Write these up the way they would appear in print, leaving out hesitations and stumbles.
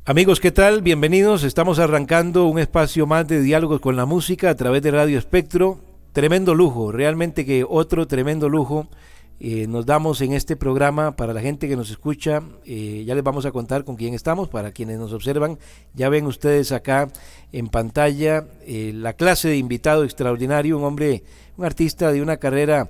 Amigos, ¿qué tal? Bienvenidos. Estamos arrancando un espacio más de diálogos con la música a través de Radio Espectro. Tremendo lujo, realmente que otro tremendo lujo nos damos en este programa para la gente que nos escucha. Ya les vamos a contar con quién estamos, para quienes nos observan. Ya ven ustedes acá en pantalla la clase de invitado extraordinario, un hombre, un artista de una carrera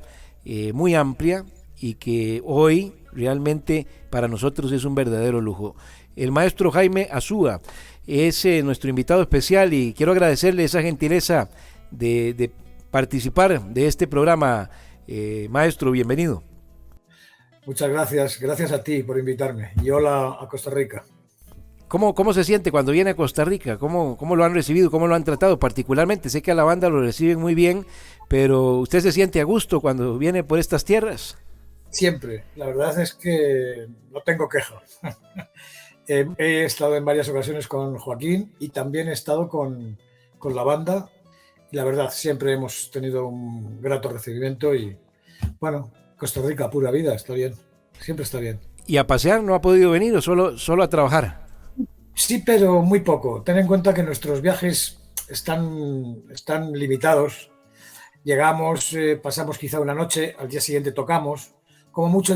muy amplia y que hoy realmente para nosotros es un verdadero lujo. El maestro Jaime Azúa es nuestro invitado especial y quiero agradecerle esa gentileza de participar de este programa. Maestro, bienvenido. Muchas gracias, gracias a ti por invitarme y hola a Costa Rica. ¿Cómo se siente cuando viene a Costa Rica? ¿Cómo lo han recibido? ¿Cómo lo han tratado? Particularmente, sé que a la banda lo reciben muy bien, pero ¿usted se siente a gusto cuando viene por estas tierras? Siempre, la verdad es que no tengo queja. He estado en varias ocasiones con Joaquín y también he estado con la banda y la verdad siempre hemos tenido un grato recibimiento y bueno, Costa Rica, pura vida, está bien, siempre está bien. ¿Y a pasear no ha podido venir o solo a trabajar? Sí, pero muy poco. Ten en cuenta que nuestros viajes están limitados. Llegamos, pasamos quizá una noche, al día siguiente tocamos. Como mucho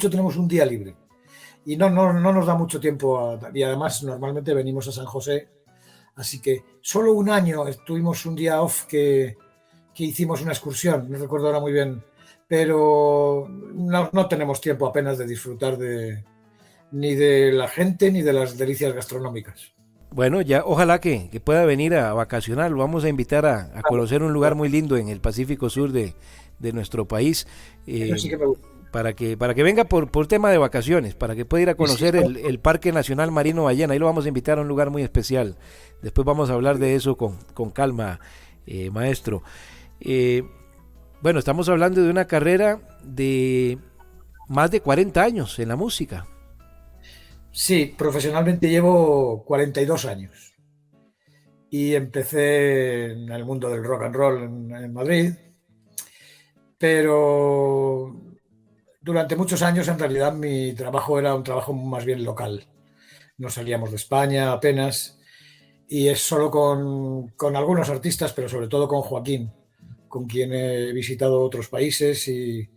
tenemos un día libre. Y no nos da mucho tiempo. Y además, normalmente venimos a San José. Así que solo un año tuvimos un día off que hicimos una excursión. No recuerdo ahora muy bien. Pero no tenemos tiempo apenas de disfrutar ni de la gente ni de las delicias gastronómicas. Bueno, ya ojalá que pueda venir a vacacionar. Lo vamos a invitar a Claro, conocer un lugar claro. muy lindo en el Pacífico Sur de nuestro país, Eso eh, sí que me gusta. para que venga por tema de vacaciones, para que pueda ir a Sí, sí, conocer el Parque Nacional Marino Ballena. Ahí lo vamos a invitar a un lugar muy especial. Después vamos a hablar de eso con calma, maestro. Eh, bueno, estamos hablando de una carrera de más de 40 años en la música. sí, profesionalmente llevo 42 años y empecé en el mundo del rock and roll en Madrid, pero durante muchos años en realidad mi trabajo era un trabajo más bien local. No salíamos de España apenas y es solo con algunos artistas, pero sobre todo con Joaquín, con quien he visitado otros países y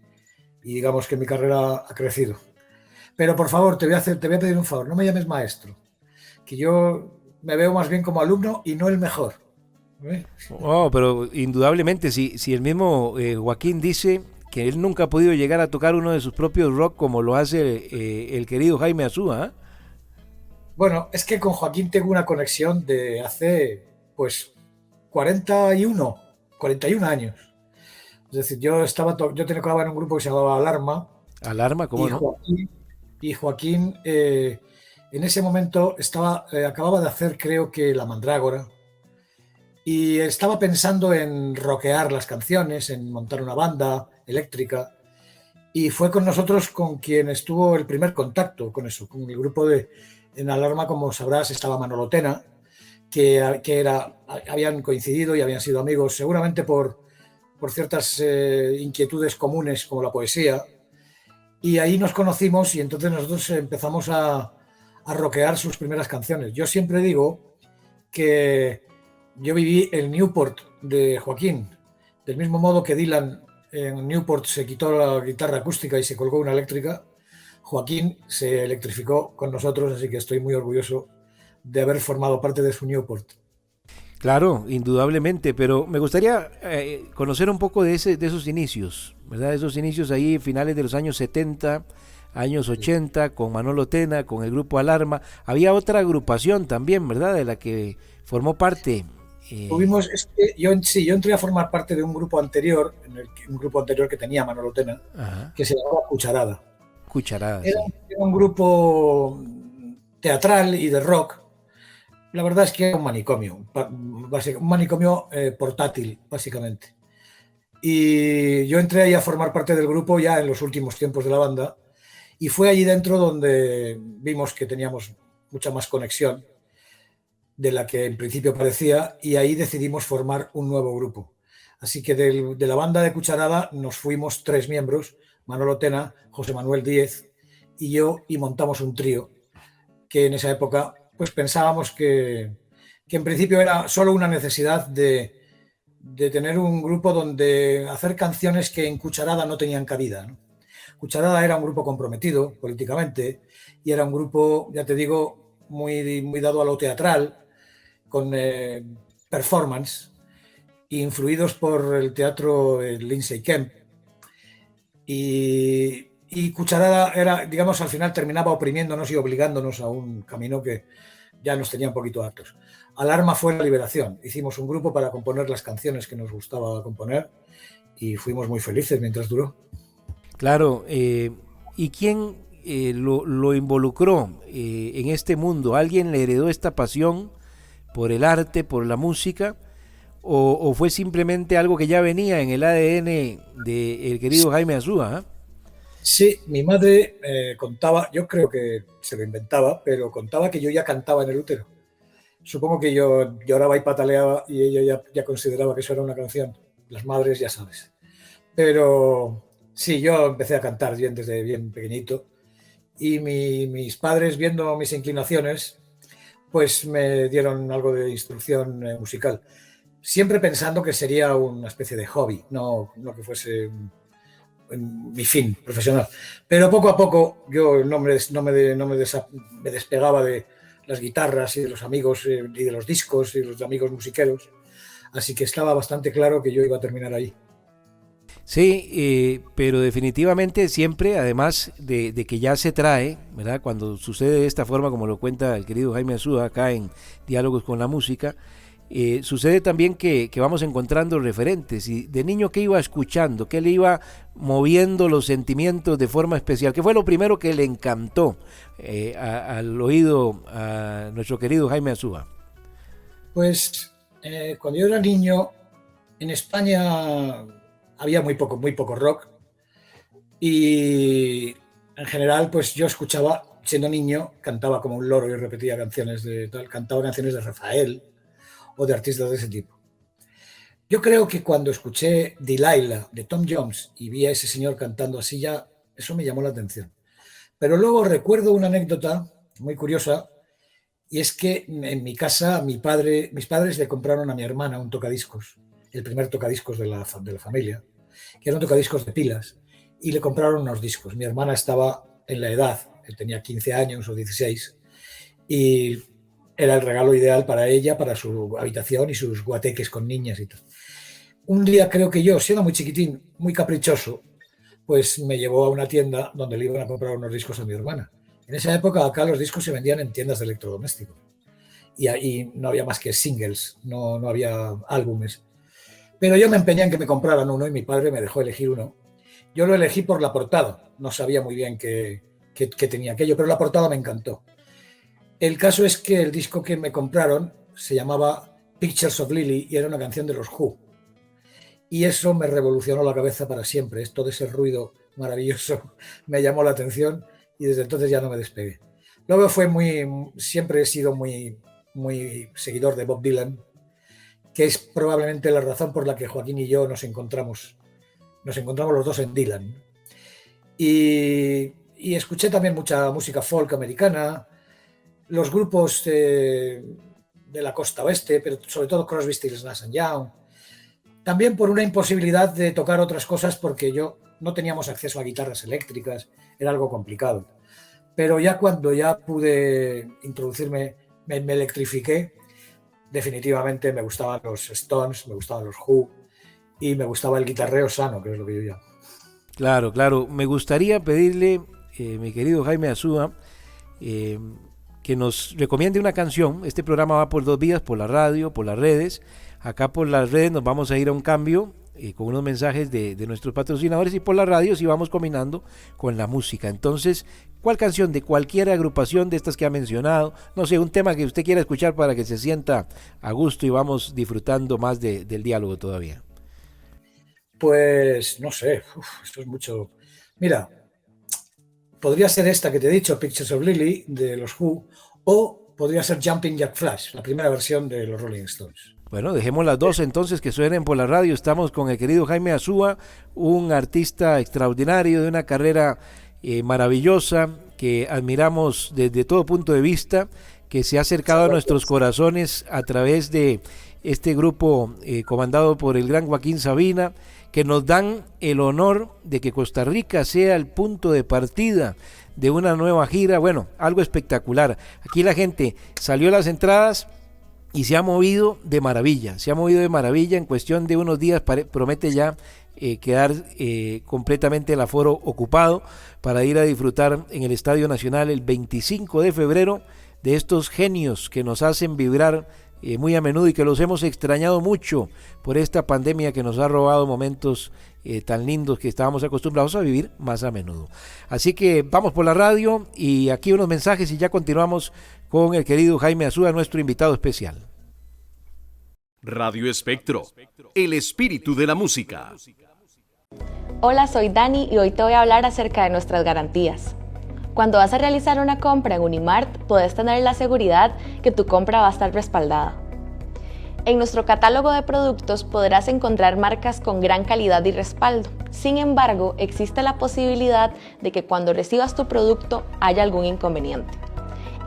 digamos que mi carrera ha crecido. Pero por favor, te voy a pedir un favor, no me llames maestro, que yo me veo más bien como alumno y no el mejor. ¿Eh? Oh, pero indudablemente, si el mismo Joaquín dice que él nunca ha podido llegar a tocar uno de sus propios rock como lo hace el querido Jaime Azúa, ¿ah? Bueno, es que con Joaquín tengo una conexión de hace, pues, 41, 41 años. Es decir, yo tocaba en un grupo que se llamaba Alarma Alarma, ¿cómo y no? Joaquín en ese momento acababa de hacer, creo que La Mandrágora, y estaba pensando en rockear las canciones, en montar una banda eléctrica. Y fue con nosotros con quien estuvo el primer contacto con eso, con el grupo de En Alarma, como sabrás, estaba Manolo Tena, habían coincidido y habían sido amigos, seguramente por ciertas inquietudes comunes como la poesía. Y ahí nos conocimos y entonces nosotros empezamos a rockear sus primeras canciones. Yo siempre digo que yo viví el Newport de Joaquín, del mismo modo que Dylan en Newport se quitó la guitarra acústica y se colgó una eléctrica. Joaquín se electrificó con nosotros, así que estoy muy orgulloso de haber formado parte de su Newport. Claro, indudablemente, pero me gustaría conocer un poco de esos inicios, ¿verdad? Esos inicios ahí, finales de los años 70, años 80, con Manolo Tena, con el grupo Alarma. Había otra agrupación también, ¿verdad? De la que formó parte. eh, Es que yo entré a formar parte de un grupo anterior, un grupo anterior que tenía Manolo Tena, ajá, que se llamaba Cucharada. Cucharada, Era, sí. era un grupo teatral y de rock. La verdad es que era un manicomio, un manicomio portátil, básicamente. Y yo entré ahí a formar parte del grupo ya en los últimos tiempos de la banda y fue allí dentro donde vimos que teníamos mucha más conexión de la que en principio parecía y ahí decidimos formar un nuevo grupo. Así que de la banda de Cucharada nos fuimos tres miembros, Manolo Tena, José Manuel Díez y yo, y montamos un trío que en esa época pues pensábamos que en principio era solo una necesidad de tener un grupo donde hacer canciones que en Cucharada no tenían cabida, ¿no? Cucharada era un grupo comprometido políticamente y era un grupo, ya te digo, muy dado a lo teatral, con performance, influidos por el teatro Lindsay Kemp. Y Cucharada era, digamos, al final terminaba oprimiéndonos y obligándonos a un camino que ya nos tenía un poquito hartos. Alarma fue la liberación. Hicimos un grupo para componer las canciones que nos gustaba componer y fuimos muy felices mientras duró. Claro, ¿y quién lo involucró en este mundo? ¿Alguien le heredó esta pasión por el arte, por la música? ¿O fue simplemente algo que ya venía en el ADN del querido Jaime Azúa? Sí, mi madre contaba, yo creo que se lo inventaba, pero contaba que yo ya cantaba en el útero. Supongo que yo lloraba y pataleaba y ella ya consideraba que eso era una canción. Las madres, ya sabes. Pero sí, yo empecé a cantar desde bien pequeñito y mis padres, viendo mis inclinaciones, pues me dieron algo de instrucción musical. Siempre pensando que sería una especie de hobby, no que fuese mi fin profesional. Pero poco a poco yo me despegaba de las guitarras y de los amigos y de los discos y de los amigos musiqueros. Así que estaba bastante claro que yo iba a terminar ahí. Sí, pero definitivamente siempre, además de que ya se trae, ¿verdad? Cuando sucede de esta forma, como lo cuenta el querido Jaime Azúa acá en Diálogos con la Música, sucede también que vamos encontrando referentes. Y de niño, ¿qué iba escuchando? ¿Qué le iba moviendo los sentimientos de forma especial? ¿Qué fue lo primero que le encantó al oído a nuestro querido Jaime Azúa? Pues cuando yo era niño, en España había muy poco rock y en general pues yo escuchaba, siendo niño, cantaba como un loro y repetía canciones cantaba canciones de Rafael o de artistas de ese tipo. Yo creo que cuando escuché Delilah de Tom Jones y vi a ese señor cantando así, ya eso me llamó la atención. Pero luego recuerdo una anécdota muy curiosa y es que en mi casa mis padres le compraron a mi hermana un tocadiscos, el primer tocadiscos de la familia, que era un tocadiscos de pilas, y le compraron unos discos. Mi hermana estaba en la edad, él tenía 15 años o 16, y era el regalo ideal para ella, para su habitación y sus guateques con niñas y tal. Un día creo que yo, siendo muy chiquitín, muy caprichoso, pues me llevó a una tienda donde le iban a comprar unos discos a mi hermana. En esa época acá los discos se vendían en tiendas de electrodomésticos y ahí no había más que singles, no había álbumes. Pero yo me empeñé en que me compraran uno y mi padre me dejó elegir uno. Yo lo elegí por la portada, no sabía muy bien qué tenía aquello, pero la portada me encantó. El caso es que el disco que me compraron se llamaba Pictures of Lily y era una canción de los Who. Y eso me revolucionó la cabeza para siempre. Todo ese ruido maravilloso me llamó la atención y desde entonces ya no me despegué. Luego siempre he sido muy seguidor de Bob Dylan, que es probablemente la razón por la que Joaquín y yo nos encontramos los dos en Dylan. Y escuché también mucha música folk americana, los grupos de la costa oeste, pero sobre todo Crosby, Stills, Nash & Young. También por una imposibilidad de tocar otras cosas porque no teníamos acceso a guitarras eléctricas, era algo complicado. Pero ya cuando ya pude introducirme, me electrifiqué, definitivamente me gustaban los Stones, me gustaban los Who y me gustaba el guitarreo sano, que es lo que yo llamo. Claro, claro. Me gustaría pedirle, mi querido Jaime Azúa, que nos recomiende una canción. Este programa va por 2 vías, por la radio, por las redes. Acá por las redes nos vamos a ir a un cambio con unos mensajes de nuestros patrocinadores y por la radio sí vamos combinando con la música. Entonces, ¿cuál canción de cualquier agrupación de estas que ha mencionado? No sé, un tema que usted quiera escuchar para que se sienta a gusto y vamos disfrutando más del diálogo todavía. Pues no sé, esto es mucho. Mira, podría ser esta que te he dicho, Pictures of Lily, de los Who, o podría ser Jumping Jack Flash, la primera versión de los Rolling Stones. Bueno, dejemos las dos entonces que suenen por la radio. Estamos con el querido Jaime Azúa, un artista extraordinario de una carrera maravillosa que admiramos desde todo punto de vista que se ha acercado a nuestros corazones a través de este grupo comandado por el gran Joaquín Sabina, que nos dan el honor de que Costa Rica sea el punto de partida de una nueva gira. Bueno, algo espectacular. Aquí la gente salió a las entradas y se ha movido de maravilla, en cuestión de unos días promete ya quedar completamente el aforo ocupado para ir a disfrutar en el Estadio Nacional el 25 de febrero de estos genios que nos hacen vibrar muy a menudo y que los hemos extrañado mucho por esta pandemia que nos ha robado momentos tan lindos que estábamos acostumbrados a vivir más a menudo. Así que vamos por la radio y aquí unos mensajes y ya continuamos con el querido Jaime Azúa, nuestro invitado especial. Radio Espectro, el espíritu de la música. Hola, soy Dani y hoy te voy a hablar acerca de nuestras garantías. Cuando vas a realizar una compra en Unimart, puedes tener la seguridad que tu compra va a estar respaldada. En nuestro catálogo de productos podrás encontrar marcas con gran calidad y respaldo. Sin embargo, existe la posibilidad de que cuando recibas tu producto haya algún inconveniente.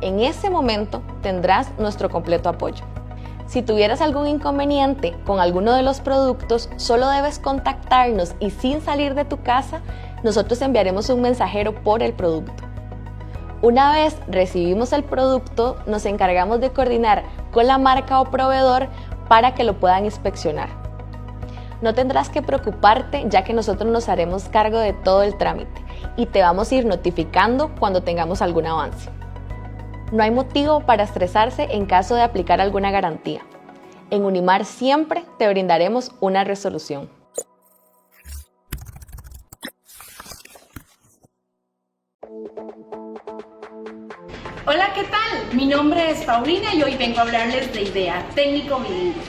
En ese momento tendrás nuestro completo apoyo. Si tuvieras algún inconveniente con alguno de los productos, solo debes contactarnos y sin salir de tu casa, nosotros enviaremos un mensajero por el producto. Una vez recibimos el producto, nos encargamos de coordinar con la marca o proveedor para que lo puedan inspeccionar. No tendrás que preocuparte, ya que nosotros nos haremos cargo de todo el trámite y te vamos a ir notificando cuando tengamos algún avance. No hay motivo para estresarse en caso de aplicar alguna garantía. En Unimar siempre te brindaremos una resolución. Hola, ¿qué tal? Mi nombre es Paulina y hoy vengo a hablarles de IDEA, técnico bilingüe.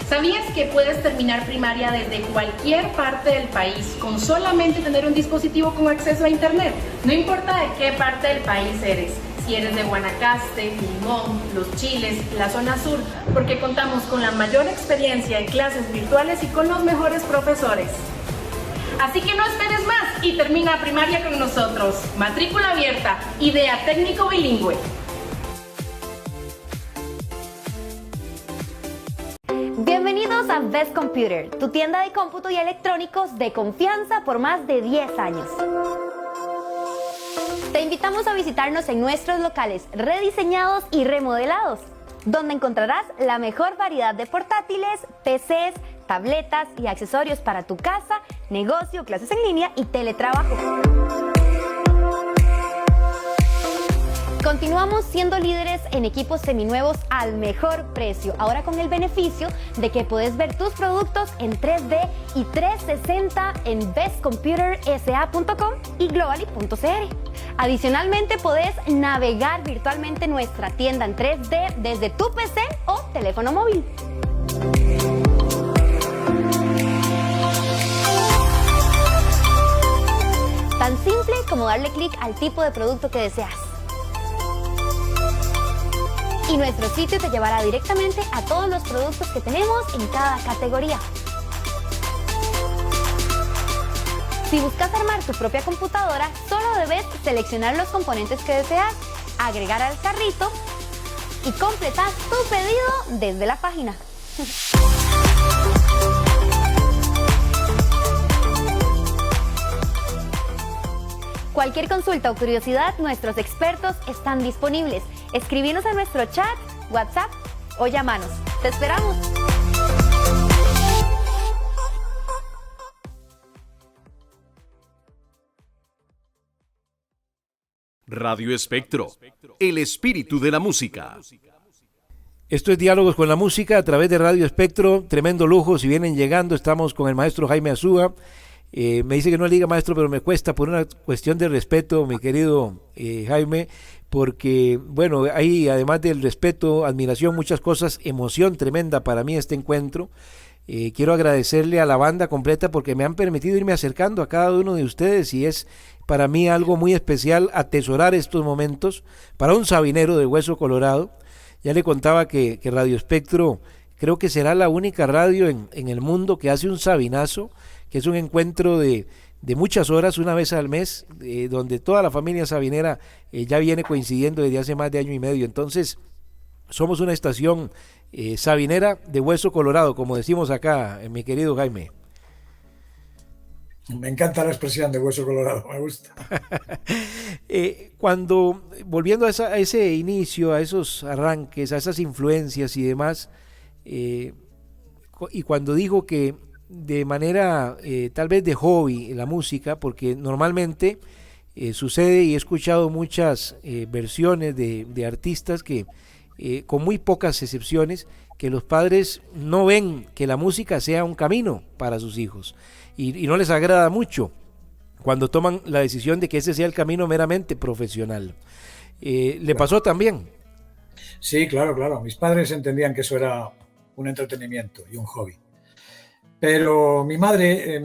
¿Sabías que puedes terminar primaria desde cualquier parte del país con solamente tener un dispositivo con acceso a internet? No importa de qué parte del país eres, si eres de Guanacaste, Limón, Los Chiles, la zona sur, porque contamos con la mayor experiencia en clases virtuales y con los mejores profesores. Así que no esperes más y termina primaria con nosotros. Matrícula abierta, IDEA técnico bilingüe. Bienvenidos a Best Computer, tu tienda de cómputo y electrónicos de confianza por más de 10 años. Te invitamos a visitarnos en nuestros locales rediseñados y remodelados, donde encontrarás la mejor variedad de portátiles, PCs, tabletas y accesorios para tu casa, negocio, clases en línea y teletrabajo. Continuamos siendo líderes en equipos seminuevos al mejor precio, ahora con el beneficio de que puedes ver tus productos en 3D y 360 en bestcomputersa.com y globally.cr. Adicionalmente, podés navegar virtualmente nuestra tienda en 3D desde tu PC o teléfono móvil. Tan simple como darle clic al tipo de producto que deseas. Y nuestro sitio te llevará directamente a todos los productos que tenemos en cada categoría. Si buscas armar tu propia computadora, solo debes seleccionar los componentes que deseas, agregar al carrito y completar tu pedido desde la página. Cualquier consulta o curiosidad, nuestros expertos están disponibles. Escribinos a nuestro chat, WhatsApp o llámanos. ¡Te esperamos! Radio Espectro, el espíritu de la música. Esto es Diálogos con la Música a través de Radio Espectro. Tremendo lujo, si vienen llegando, estamos con el maestro Jaime Azúa. Me dice que no le diga maestro, pero me cuesta por una cuestión de respeto, mi querido Jaime, porque, bueno, hay además del respeto, admiración, muchas cosas, emoción tremenda para mí este encuentro. Quiero agradecerle a la banda completa porque me han permitido irme acercando a cada uno de ustedes y es para mí algo muy especial atesorar estos momentos para un sabinero de Hueso Colorado. Ya le contaba que Radio Espectro creo que será la única radio en el mundo que hace un sabinazo, que es un encuentro de muchas horas, una vez al mes, donde toda la familia sabinera ya viene coincidiendo desde hace más de año y medio. Entonces, somos una estación sabinera de hueso colorado, como decimos acá, mi querido Jaime. Me encanta la expresión de hueso colorado, me gusta. Volviendo a ese inicio, a esos arranques, a esas influencias y demás, y cuando dijo que de manera tal vez de hobby la música, porque normalmente sucede, y he escuchado muchas versiones de artistas que con muy pocas excepciones, que los padres no ven que la música sea un camino para sus hijos y no les agrada mucho cuando toman la decisión de que ese sea el camino meramente profesional. ¿Le pasó también? Sí, claro, claro. Mis padres entendían que eso era un entretenimiento y un hobby. Pero mi madre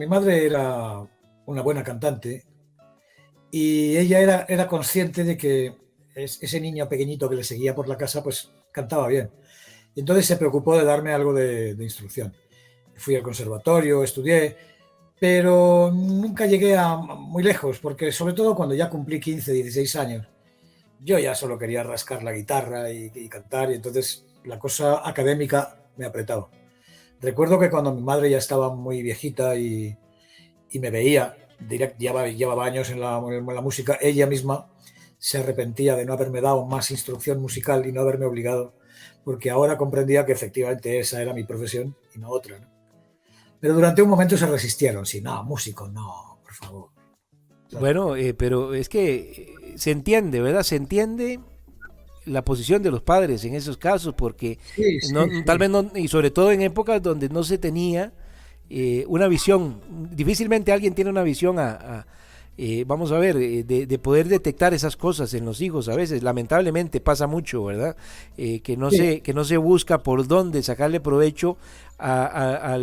era una buena cantante y ella era consciente de que ese niño pequeñito que le seguía por la casa, pues cantaba bien. Y entonces se preocupó de darme algo de instrucción. Fui al conservatorio, estudié, pero nunca llegué muy lejos, porque sobre todo cuando ya cumplí 15, 16 años, yo ya solo quería rascar la guitarra y cantar, y entonces la cosa académica me apretaba. Recuerdo que cuando mi madre ya estaba muy viejita y me veía, llevaba años en la música, ella misma se arrepentía de no haberme dado más instrucción musical y no haberme obligado, porque ahora comprendía que efectivamente esa era mi profesión y no otra, ¿no? Pero durante un momento se resistieron, sí, no, músico, no, por favor. Bueno, pero es que se entiende, ¿verdad? Se entiende la posición de los padres en esos casos, porque sí, tal vez no, y sobre todo en épocas donde no se tenía una visión, difícilmente alguien tiene una visión vamos a ver, de poder detectar esas cosas en los hijos. A veces lamentablemente pasa mucho, ¿verdad? Que no se busca por dónde sacarle provecho a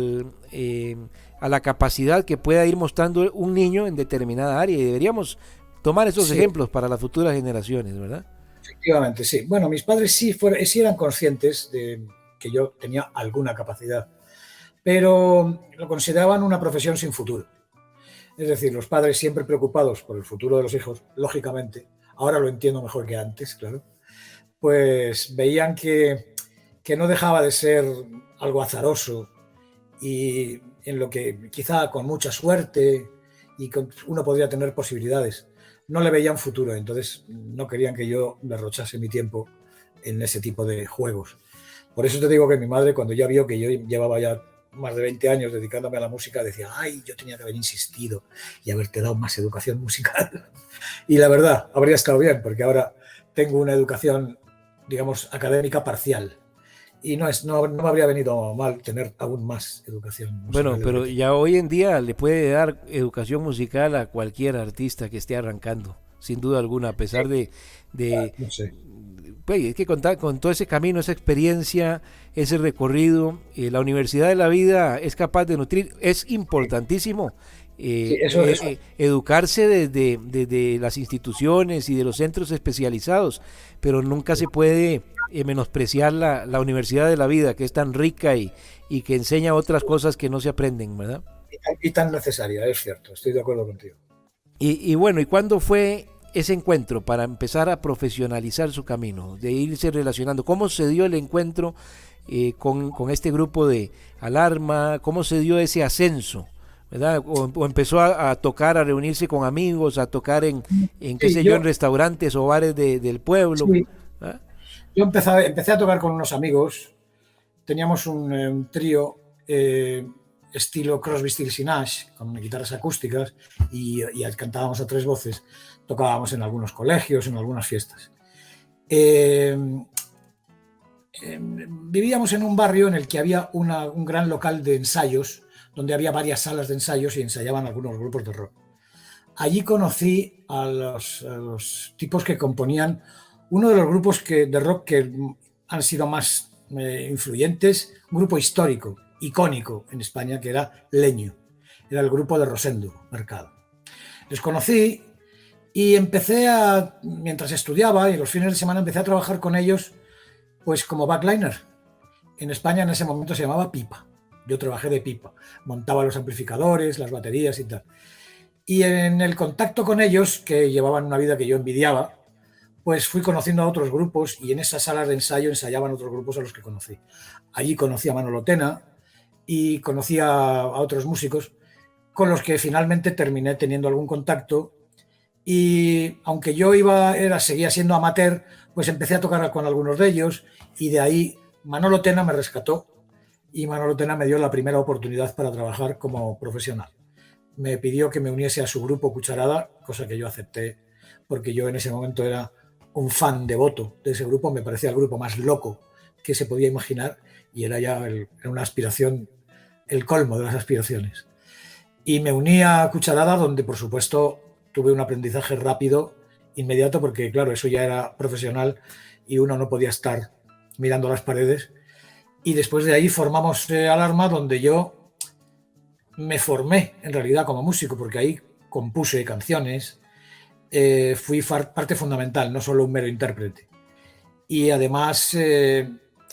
la capacidad que pueda ir mostrando un niño en determinada área, y deberíamos tomar esos ejemplos para las futuras generaciones, ¿verdad? Efectivamente, sí. Bueno, mis padres sí eran conscientes de que yo tenía alguna capacidad, pero lo consideraban una profesión sin futuro. Es decir, los padres siempre preocupados por el futuro de los hijos, lógicamente, ahora lo entiendo mejor que antes, claro, pues veían que no dejaba de ser algo azaroso y en lo que quizá con mucha suerte uno podría tener posibilidades. No le veían futuro, entonces no querían que yo derrochase mi tiempo en ese tipo de juegos. Por eso te digo que mi madre, cuando ya vio que yo llevaba ya más de 20 años dedicándome a la música, decía, ay, yo tenía que haber insistido y haberte dado más educación musical. Y la verdad, habría estado bien, porque ahora tengo una educación, digamos, académica parcial. Y no me habría venido mal tener aún más educación musical. Bueno, pero ya hoy en día le puede dar educación musical a cualquier artista que esté arrancando, sin duda alguna, a pesar de no sé. Pues, es que contar con todo ese camino, esa experiencia, ese recorrido, la Universidad de la Vida es capaz de nutrir, es importantísimo. Eso. Educarse desde las instituciones y de los centros especializados, pero nunca se puede menospreciar la Universidad de la Vida, que es tan rica y que enseña otras cosas que no se aprenden, ¿verdad? Y tan necesaria, es cierto, estoy de acuerdo contigo. Y bueno, ¿y cuándo fue ese encuentro para empezar a profesionalizar su camino, de irse relacionando? ¿Cómo se dio el encuentro con este grupo de Alarma? ¿Cómo se dio ese ascenso? ¿Verdad? O empezó a tocar, a reunirse con amigos, a tocar en qué sé yo, en restaurantes o bares del pueblo. Sí. ¿Ah? Yo empecé a tocar con unos amigos. Teníamos un trío estilo Crosby, Stills y Nash, con guitarras acústicas, y cantábamos a tres voces. Tocábamos en algunos colegios, en algunas fiestas. Vivíamos en un barrio en el que había un gran local de ensayos, donde había varias salas de ensayos y ensayaban algunos grupos de rock. Allí conocí a los tipos que componían uno de los grupos de rock que han sido más influyentes, un grupo histórico, icónico en España, que era Leño. Era el grupo de Rosendo Mercado. Les conocí y mientras estudiaba y los fines de semana, empecé a trabajar con ellos pues como backliner. En España en ese momento se llamaba pipa. Yo trabajé de pipa, montaba los amplificadores, las baterías y tal. Y en el contacto con ellos, que llevaban una vida que yo envidiaba, pues fui conociendo a otros grupos y en esas salas de ensayo ensayaban otros grupos a los que conocí. Allí conocí a Manolo Tena y conocí a otros músicos con los que finalmente terminé teniendo algún contacto, y aunque yo seguía siendo amateur, pues empecé a tocar con algunos de ellos, y de ahí Manolo Tena me rescató y Manolo Tena me dio la primera oportunidad para trabajar como profesional. Me pidió que me uniese a su grupo Cucharada, cosa que yo acepté porque yo en ese momento era un fan devoto de ese grupo, me parecía el grupo más loco que se podía imaginar y era ya era una aspiración, el colmo de las aspiraciones. Y me uní a Cucharada, donde por supuesto tuve un aprendizaje rápido, inmediato, porque claro, eso ya era profesional y uno no podía estar mirando las paredes. Y después de ahí formamos Alarma, donde yo me formé en realidad como músico, porque ahí compuse canciones, fui parte fundamental, no solo un mero intérprete. Y además,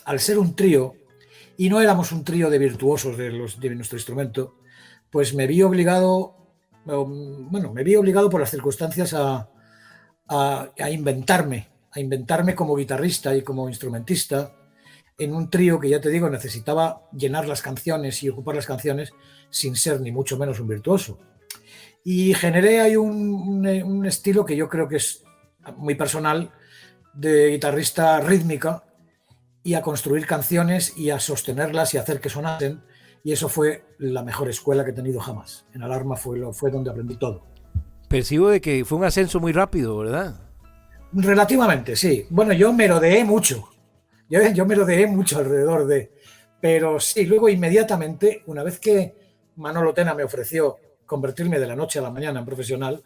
al ser un trío, y no éramos un trío de virtuosos de nuestro instrumento, pues me vi obligado por las circunstancias a inventarme como guitarrista y como instrumentista en un trío que, ya te digo, necesitaba llenar las canciones y ocupar las canciones sin ser ni mucho menos un virtuoso. Y generé ahí un estilo que yo creo que es muy personal, de guitarrista rítmica, y a construir canciones y a sostenerlas y hacer que sonasen. Y eso fue la mejor escuela que he tenido jamás. En Alarma fue donde aprendí todo. Percibo de que fue un ascenso muy rápido, ¿verdad? Relativamente, sí. Bueno, yo merodeé mucho. Yo merodeé mucho alrededor de... Pero sí, luego inmediatamente, una vez que Manolo Tena me ofreció convertirme de la noche a la mañana en profesional,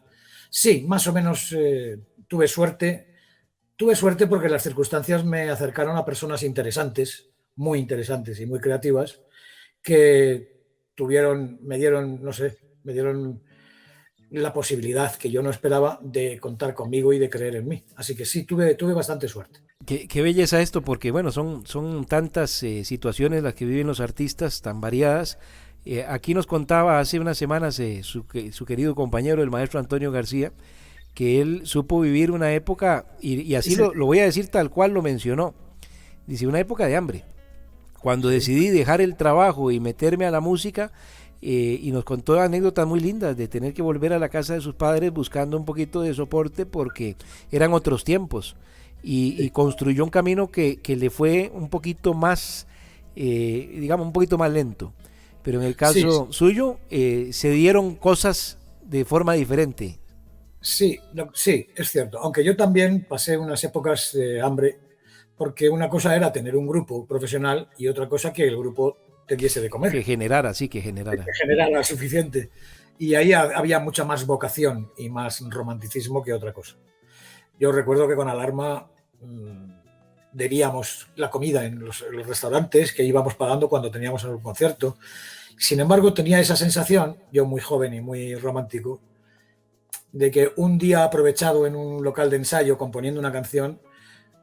sí, más o menos tuve suerte. Tuve suerte porque las circunstancias me acercaron a personas interesantes, muy interesantes y muy creativas, que me dieron la posibilidad que yo no esperaba de contar conmigo y de creer en mí. Así que sí, tuve bastante suerte. Qué belleza esto, porque bueno, son tantas situaciones las que viven los artistas, tan variadas. Aquí nos contaba hace unas semanas su querido compañero, el maestro Antonio García, que él supo vivir una época, y así sí. Lo voy a decir tal cual lo mencionó, dice, una época de hambre. Cuando decidí dejar el trabajo y meterme a la música, y nos contó anécdotas muy lindas de tener que volver a la casa de sus padres buscando un poquito de soporte porque eran otros tiempos, y construyó un camino que le fue un poquito más, digamos, un poquito más lento, pero en el caso suyo se dieron cosas de forma diferente. Sí, es cierto, aunque yo también pasé unas épocas de hambre, porque una cosa era tener un grupo profesional y otra cosa que el grupo te diese de comer. Que generara. Que generara suficiente. Y ahí había mucha más vocación y más romanticismo que otra cosa. Yo recuerdo que con Alarma debíamos la comida en los restaurantes que íbamos pagando cuando teníamos algún concierto. Sin embargo, tenía esa sensación, yo muy joven y muy romántico, de que un día aprovechado en un local de ensayo componiendo una canción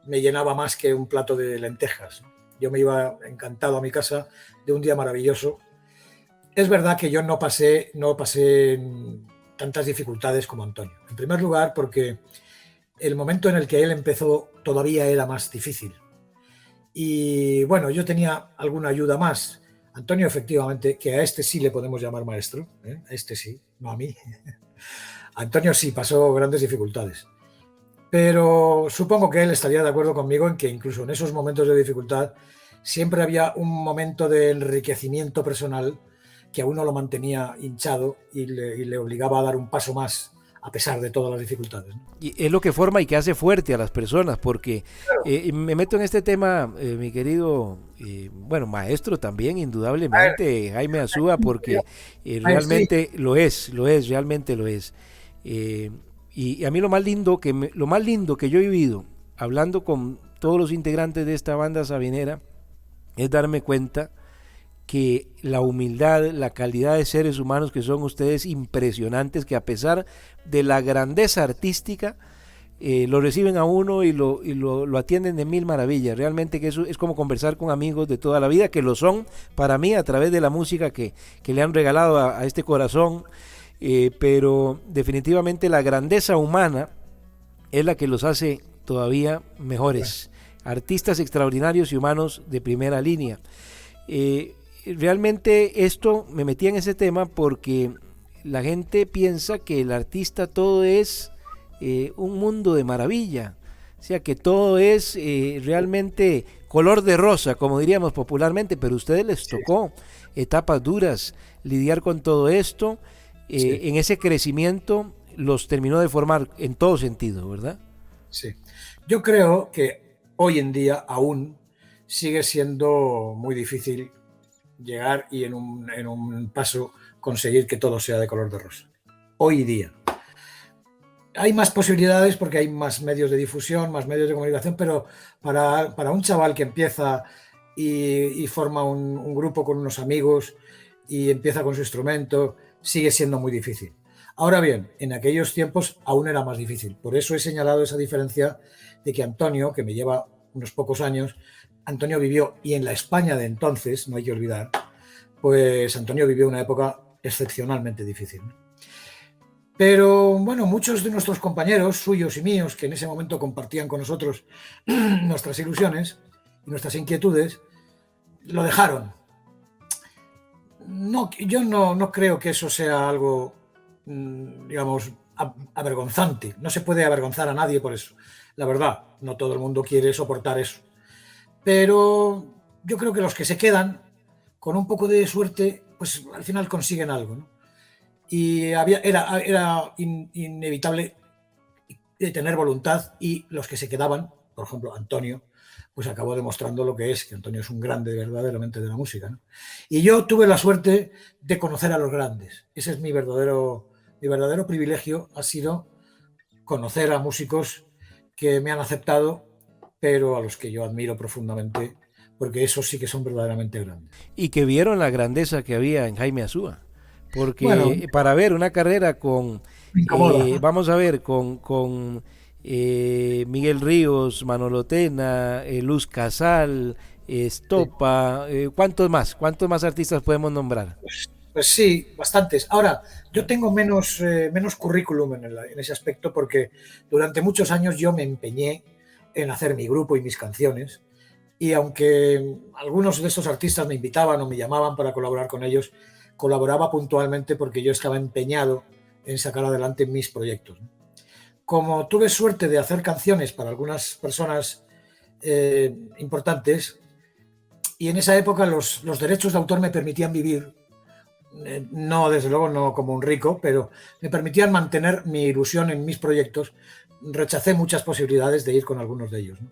me llenaba más que un plato de lentejas. Yo me iba encantado a mi casa de un día maravilloso. Es verdad que yo no pasé tantas dificultades como Antonio. En primer lugar, porque el momento en el que él empezó todavía era más difícil. Y bueno, yo tenía alguna ayuda más. Antonio, efectivamente, que a este sí le podemos llamar maestro, a este sí, no a mí. Antonio sí pasó grandes dificultades. Pero supongo que él estaría de acuerdo conmigo en que incluso en esos momentos de dificultad siempre había un momento de enriquecimiento personal que a uno lo mantenía hinchado y le obligaba a dar un paso más a pesar de todas las dificultades, ¿no? Y es lo que forma y que hace fuerte a las personas, porque me meto en este tema, mi querido, maestro también, indudablemente, Jaime Azúa, porque realmente realmente lo es. Y a mí lo más lindo que yo he vivido, hablando con todos los integrantes de esta banda sabinera, es darme cuenta que la humildad, la calidad de seres humanos que son ustedes impresionantes, que a pesar de la grandeza artística, lo reciben a uno y lo atienden de mil maravillas. Realmente que eso es como conversar con amigos de toda la vida, que lo son para mí a través de la música que le han regalado a este corazón, pero definitivamente la grandeza humana es la que los hace todavía mejores. Artistas extraordinarios y humanos de primera línea. Realmente esto, me metí en ese tema porque la gente piensa que el artista todo es un mundo de maravilla. O sea, que todo es realmente color de rosa, como diríamos popularmente, pero a ustedes les tocó etapas duras, lidiar con todo esto. En ese crecimiento los terminó de formar en todo sentido, ¿verdad? Sí. Yo creo que hoy en día aún sigue siendo muy difícil llegar y en un paso conseguir que todo sea de color de rosa. Hoy día. Hay más posibilidades porque hay más medios de difusión, más medios de comunicación, pero para un chaval que empieza y forma un grupo con unos amigos y empieza con su instrumento, sigue siendo muy difícil. Ahora bien, en aquellos tiempos aún era más difícil. Por eso he señalado esa diferencia de que Antonio, que me lleva unos pocos años, Antonio vivió, y en la España de entonces, no hay que olvidar, pues Antonio vivió una época excepcionalmente difícil, ¿no? Pero bueno, muchos de nuestros compañeros, suyos y míos, que en ese momento compartían con nosotros nuestras ilusiones y nuestras inquietudes, lo dejaron. No, yo no creo que eso sea algo, digamos, avergonzante. No se puede avergonzar a nadie por eso. La verdad, no todo el mundo quiere soportar eso. Pero yo creo que los que se quedan, con un poco de suerte, pues al final consiguen algo, ¿no? Y era inevitable tener voluntad, y los que se quedaban, por ejemplo Antonio, pues acabó demostrando lo que es, que Antonio es un grande verdaderamente de la música, ¿no? Y yo tuve la suerte de conocer a los grandes. Ese es mi verdadero privilegio, ha sido conocer a músicos que me han aceptado, pero a los que yo admiro profundamente, porque esos sí que son verdaderamente grandes. Y que vieron la grandeza que había en Jaime Azúa. Porque bueno, para ver una carrera con, vamos a ver, con Miguel Ríos, Manolo Tena, Luz Casal, Estopa, ¿cuántos más artistas podemos nombrar? Pues sí, bastantes. Ahora, yo tengo menos currículum en ese aspecto, porque durante muchos años yo me empeñé en hacer mi grupo y mis canciones, y aunque algunos de estos artistas me invitaban o me llamaban para colaborar con ellos, colaboraba puntualmente porque yo estaba empeñado en sacar adelante mis proyectos. Como tuve suerte de hacer canciones para algunas personas importantes, y en esa época los derechos de autor me permitían vivir, no, desde luego no como un rico, pero me permitían mantener mi ilusión en mis proyectos, rechacé muchas posibilidades de ir con algunos de ellos, ¿no?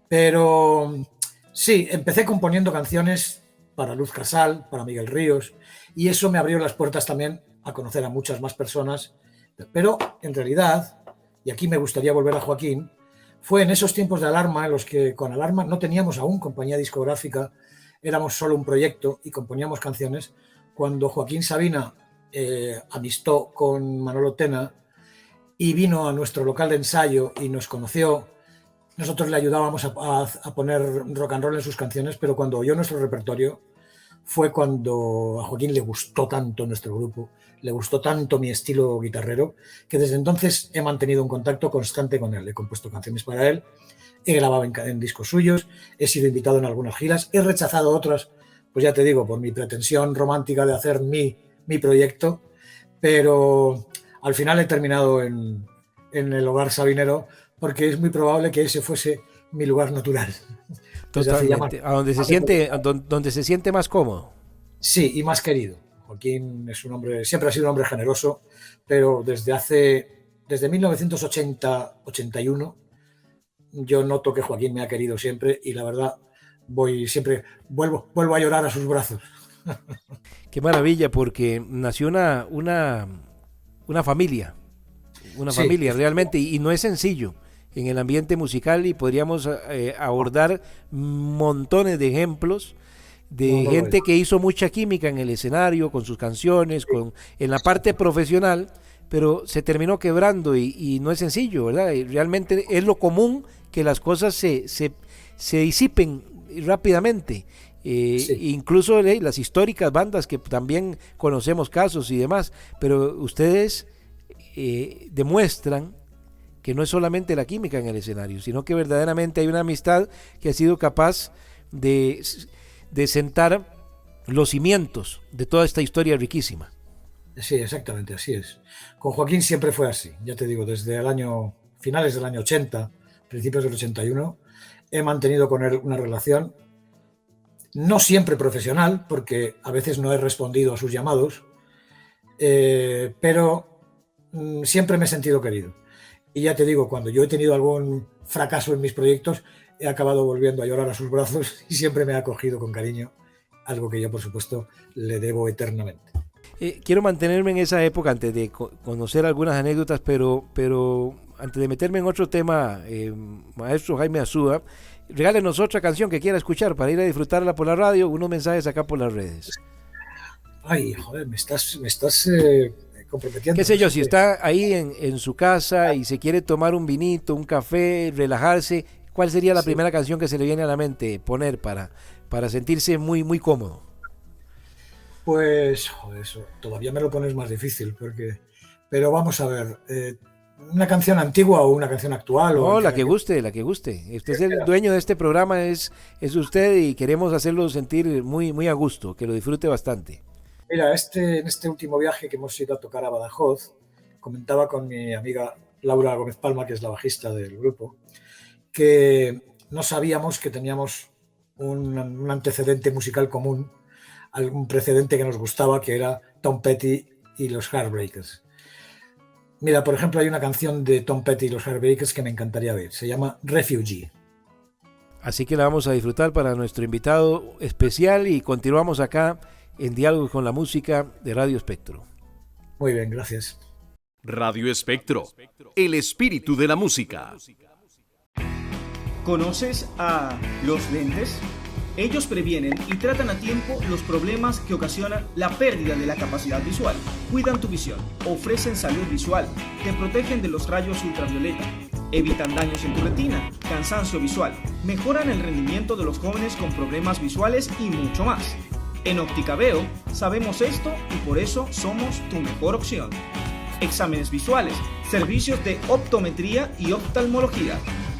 Pero sí, empecé componiendo canciones para Luz Casal, para Miguel Ríos, y eso me abrió las puertas también a conocer a muchas más personas. Pero en realidad, y aquí me gustaría volver a Joaquín, fue en esos tiempos de Alarma en los que con Alarma no teníamos aún compañía discográfica, éramos solo un proyecto y componíamos canciones, cuando Joaquín Sabina amistó con Manolo Tena y vino a nuestro local de ensayo y nos conoció. Nosotros le ayudábamos a poner rock and roll en sus canciones, pero cuando oyó nuestro repertorio fue cuando a Joaquín le gustó tanto nuestro grupo, le gustó tanto mi estilo guitarrero, que desde entonces he mantenido un contacto constante con él. He compuesto canciones para él, he grabado en discos suyos, he sido invitado en algunas giras, he rechazado otras, pues ya te digo, por mi pretensión romántica de hacer mi proyecto, pero al final he terminado en el hogar sabinero, porque es muy probable que ese fuese mi lugar natural. Totalmente, a donde se siente más cómodo. Sí, y más querido. Joaquín es un hombre, siempre ha sido un hombre generoso, pero desde 1980-81 yo noto que Joaquín me ha querido siempre, y la verdad vuelvo a llorar a sus brazos. Qué maravilla, porque nació una familia, familia realmente, y no es sencillo en el ambiente musical, y podríamos abordar montones de ejemplos de gente que hizo mucha química en el escenario, con sus canciones, en la parte profesional, pero se terminó quebrando, y no es sencillo, ¿verdad? Y realmente es lo común que las cosas se disipen rápidamente. Incluso las históricas bandas que también conocemos casos y demás, pero ustedes demuestran que no es solamente la química en el escenario, sino que verdaderamente hay una amistad que ha sido capaz de sentar los cimientos de toda esta historia riquísima. Sí, exactamente, así es. Con Joaquín siempre fue así, ya te digo, desde finales del año 80, principios del 81, he mantenido con él una relación, no siempre profesional, porque a veces no he respondido a sus llamados, pero siempre me he sentido querido. Y ya te digo, cuando yo he tenido algún fracaso en mis proyectos, he acabado volviendo a llorar a sus brazos y siempre me ha acogido con cariño, algo que yo, por supuesto, le debo eternamente. Quiero mantenerme en esa época antes de conocer algunas anécdotas, pero antes de meterme en otro tema, maestro Jaime Azúa, regálenos otra canción que quiera escuchar para ir a disfrutarla por la radio, unos mensajes acá por las redes. Ay, joder, me estás comprometiendo. Qué sé yo, si está ahí en su casa y se quiere tomar un vinito, un café, relajarse, ¿cuál sería la primera canción que se le viene a la mente poner para sentirse muy, muy cómodo? Pues, joder, eso todavía me lo pones más difícil, pero vamos a ver, ¿una canción antigua o una canción actual? No, la que guste. Usted es el dueño de este programa, es usted, y queremos hacerlo sentir muy, muy a gusto, que lo disfrute bastante. Mira, en este último viaje que hemos ido a tocar a Badajoz, comentaba con mi amiga Laura Gómez Palma, que es la bajista del grupo, que no sabíamos que teníamos un antecedente musical común, algún precedente que nos gustaba, que era Tom Petty y los Heartbreakers. Mira, por ejemplo, hay una canción de Tom Petty y los Heartbreakers que me encantaría ver. Se llama Refugee. Así que la vamos a disfrutar para nuestro invitado especial y continuamos acá en Diálogos con la Música de Radio Espectro. Muy bien, gracias. Radio Espectro, el espíritu de la música. ¿Conoces a los lentes? Ellos previenen y tratan a tiempo los problemas que ocasionan la pérdida de la capacidad visual. Cuidan tu visión, ofrecen salud visual, te protegen de los rayos ultravioleta, evitan daños en tu retina, cansancio visual, mejoran el rendimiento de los jóvenes con problemas visuales y mucho más. En Óptica Veo sabemos esto y por eso somos tu mejor opción. Exámenes visuales, servicios de optometría y oftalmología,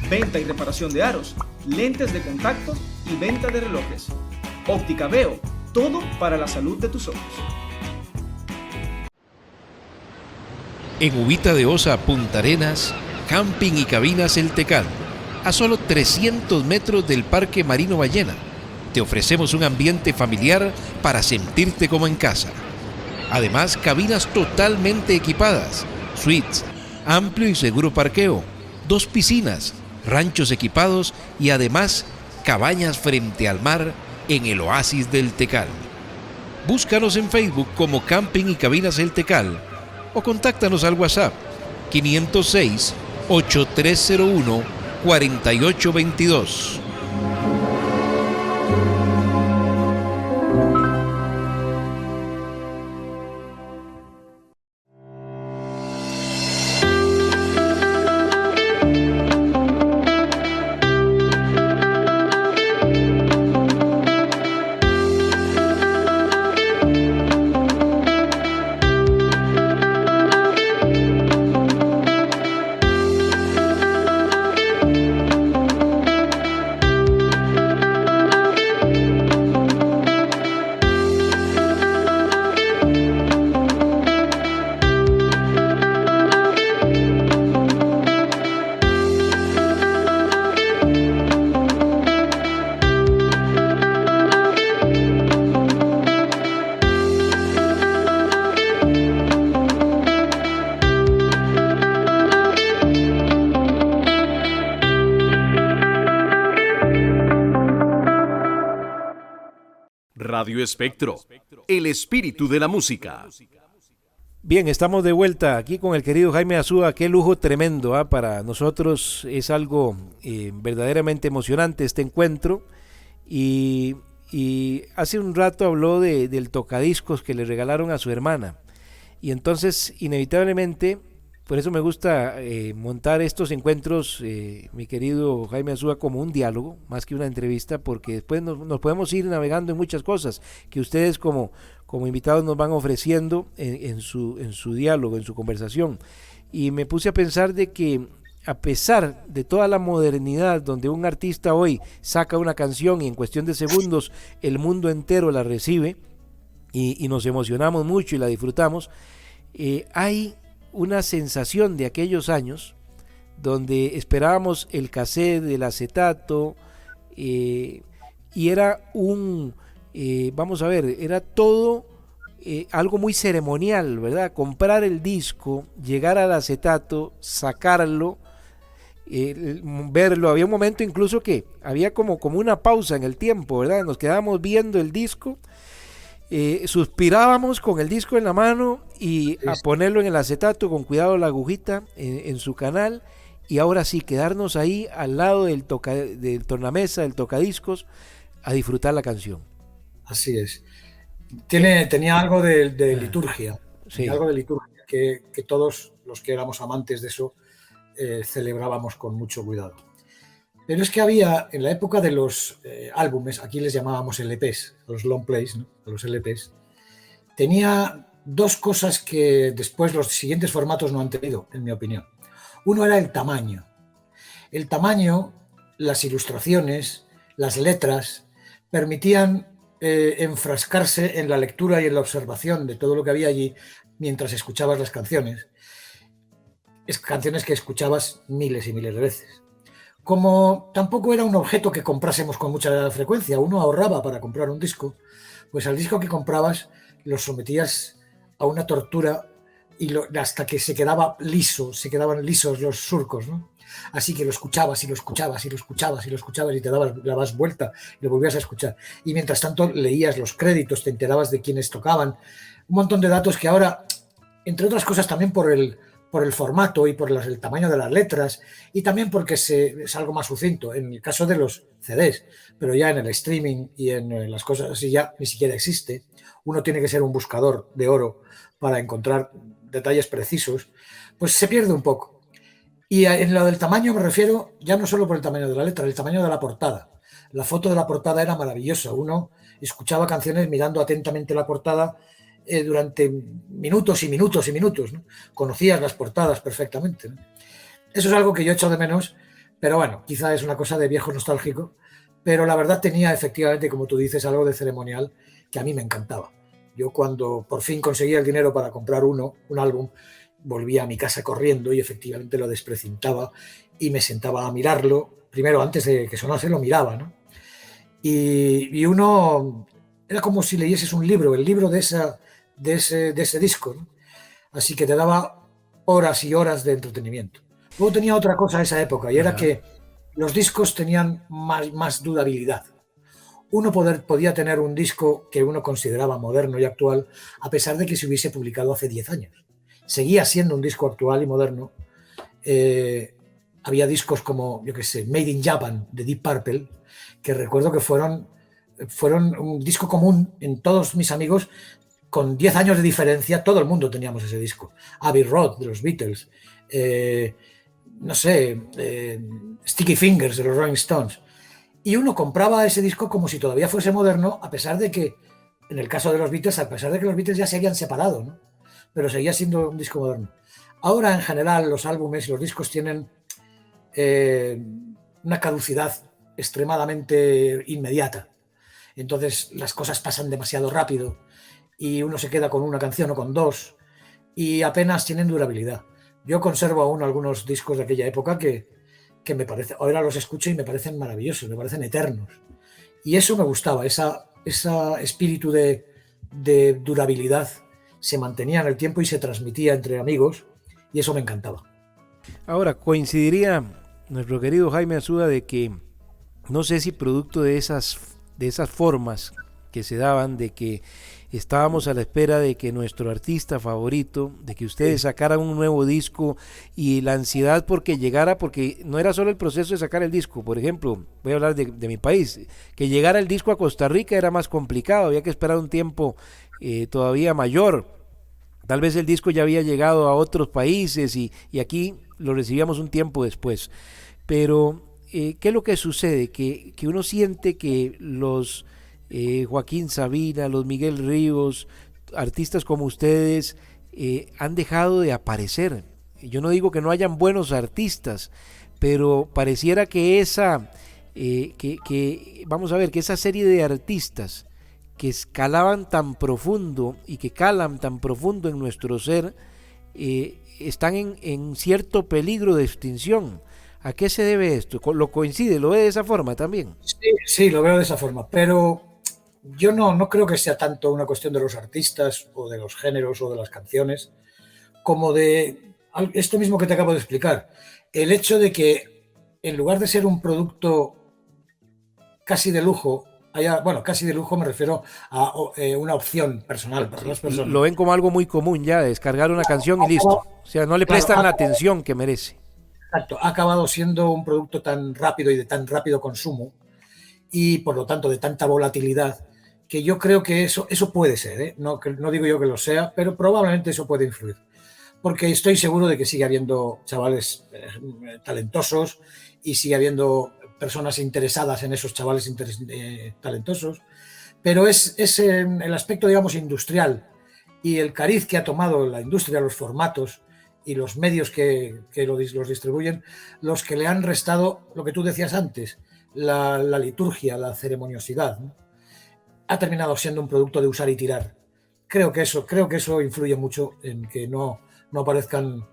venta y reparación de aros, lentes de contacto y venta de relojes. Óptica Veo, todo para la salud de tus ojos. En Uvita de Osa, Punta Arenas, Camping y Cabinas El Tecal, a solo 300 metros del Parque Marino Ballena. Te ofrecemos un ambiente familiar para sentirte como en casa. Además, cabinas totalmente equipadas, suites, amplio y seguro parqueo, 2 piscinas, ranchos equipados y además cabañas frente al mar en el oasis del Tecal. Búscanos en Facebook como Camping y Cabinas El Tecal o contáctanos al WhatsApp 506-8301-4822. Radio Espectro, el espíritu de la música. Bien, estamos de vuelta aquí con el querido Jaime Azúa. Qué lujo tremendo, ¿eh? Para nosotros es algo verdaderamente emocionante este encuentro. Y hace un rato habló del tocadiscos que le regalaron a su hermana. Y entonces, inevitablemente, por eso me gusta montar estos encuentros, mi querido Jaime Azúa, como un diálogo, más que una entrevista, porque después nos podemos ir navegando en muchas cosas que ustedes como invitados nos van ofreciendo en su diálogo, en su conversación. Y me puse a pensar de que a pesar de toda la modernidad, donde un artista hoy saca una canción y en cuestión de segundos el mundo entero la recibe y nos emocionamos mucho y la disfrutamos, hay una sensación de aquellos años donde esperábamos el cassette, el acetato, y era vamos a ver, era todo algo muy ceremonial, ¿verdad? Comprar el disco, llegar al acetato, sacarlo, verlo. Había un momento incluso que había como una pausa en el tiempo, ¿verdad? Nos quedábamos viendo el disco, suspirábamos con el disco en la mano y a ponerlo en el acetato con cuidado la agujita en su canal, y ahora sí quedarnos ahí al lado del tornamesa, del tocadiscos, a disfrutar la canción. Así es. Tenía algo de liturgia, sí. Algo de liturgia que todos los que éramos amantes de eso celebrábamos con mucho cuidado. Pero es que había, en la época de los álbumes, aquí les llamábamos LPs, los long plays, ¿no? Los LPs, tenía dos cosas que después los siguientes formatos no han tenido, en mi opinión. Uno era el tamaño. El tamaño, las ilustraciones, las letras, permitían enfrascarse en la lectura y en la observación de todo lo que había allí mientras escuchabas las canciones. Canciones que escuchabas miles y miles de veces. Como tampoco era un objeto que comprásemos con mucha frecuencia, uno ahorraba para comprar un disco, pues al disco que comprabas lo sometías a una tortura hasta que se quedaban lisos los surcos, ¿no? Así que lo escuchabas y lo escuchabas y lo escuchabas y lo escuchabas y te dabas vuelta y lo volvías a escuchar. Y mientras tanto leías los créditos, te enterabas de quiénes tocaban. Un montón de datos que ahora, entre otras cosas también por el formato y por el tamaño de las letras, y también porque es algo más sucinto en el caso de los CDs, pero ya en el streaming y en las cosas así ya ni siquiera existe. Uno tiene que ser un buscador de oro para encontrar detalles precisos, pues se pierde un poco. Y en lo del tamaño me refiero ya no solo por el tamaño de la letra, el tamaño de la portada. La foto de la portada era maravillosa. Uno escuchaba canciones mirando atentamente la portada durante minutos y minutos y minutos, ¿no? Conocías las portadas perfectamente, ¿no? Eso es algo que yo echo de menos, pero bueno, quizá es una cosa de viejo nostálgico, pero la verdad tenía efectivamente, como tú dices, algo de ceremonial que a mí me encantaba. Yo cuando por fin conseguía el dinero para comprar un álbum, volvía a mi casa corriendo y efectivamente lo desprecintaba y me sentaba a mirarlo. Primero, antes de que sonase, lo miraba, ¿no? Y uno era como si leyeses un libro, el libro de ese disco, ¿no? Así que te daba horas y horas de entretenimiento. Luego tenía otra cosa esa época y era que los discos tenían más durabilidad. Uno podía tener un disco que uno consideraba moderno y actual a pesar de que se hubiese publicado hace 10 años. Seguía siendo un disco actual y moderno. Había discos como, yo qué sé, Made in Japan de Deep Purple, que recuerdo que fueron un disco común en todos mis amigos. Con 10 años de diferencia, todo el mundo teníamos ese disco. Abbey Road de los Beatles, Sticky Fingers de los Rolling Stones. Y uno compraba ese disco como si todavía fuese moderno, a pesar de que, en el caso de los Beatles, a pesar de que los Beatles ya se habían separado, ¿no? Pero seguía siendo un disco moderno. Ahora, en general, los álbumes y los discos tienen una caducidad extremadamente inmediata. Entonces, las cosas pasan demasiado rápido y uno se queda con una canción o con dos y apenas tienen durabilidad. Yo conservo aún algunos discos de aquella época que me parece, ahora los escucho y me parecen maravillosos, me parecen eternos. Y eso me gustaba, ese espíritu de durabilidad se mantenía en el tiempo y se transmitía entre amigos, y eso me encantaba. Ahora, coincidiría nuestro querido Jaime Azuda de que, no sé si producto de esas formas que se daban, de que estábamos a la espera de que nuestro artista favorito, de que ustedes sacaran un nuevo disco y la ansiedad porque llegara, porque no era solo el proceso de sacar el disco. Por ejemplo, voy a hablar de mi país, que llegara el disco a Costa Rica era más complicado, había que esperar un tiempo todavía mayor. Tal vez el disco ya había llegado a otros países y aquí lo recibíamos un tiempo después. Pero, ¿qué es lo que sucede? Que uno siente que los Joaquín Sabina, los Miguel Ríos, artistas como ustedes han dejado de aparecer yo no digo que no hayan buenos artistas, pero pareciera que vamos a ver, que esa serie de artistas que escalaban tan profundo y que calan tan profundo en nuestro ser, están en cierto peligro de extinción. ¿A qué se debe esto? ¿Lo coincide? ¿Lo ve de esa forma también? Sí, sí, lo veo de esa forma, pero yo no creo que sea tanto una cuestión de los artistas o de los géneros o de las canciones, como de esto mismo que te acabo de explicar. El hecho de que en lugar de ser un producto casi de lujo, casi de lujo me refiero a una opción personal para las personas. Lo ven como algo muy común ya, descargar una canción y listo. O sea, no le prestan la atención que merece. Exacto, ha acabado siendo un producto tan rápido y de tan rápido consumo y por lo tanto de tanta volatilidad, que yo creo que eso puede ser, ¿eh? No digo yo que lo sea, pero probablemente eso puede influir. Porque estoy seguro de que sigue habiendo chavales talentosos y sigue habiendo personas interesadas en esos chavales talentosos, pero es el aspecto, digamos, industrial y el cariz que ha tomado la industria, los formatos y los medios que los distribuyen, los que le han restado lo que tú decías antes, la liturgia, la ceremoniosidad, ¿no? Ha terminado siendo un producto de usar y tirar. Creo que eso influye mucho en que no aparezcan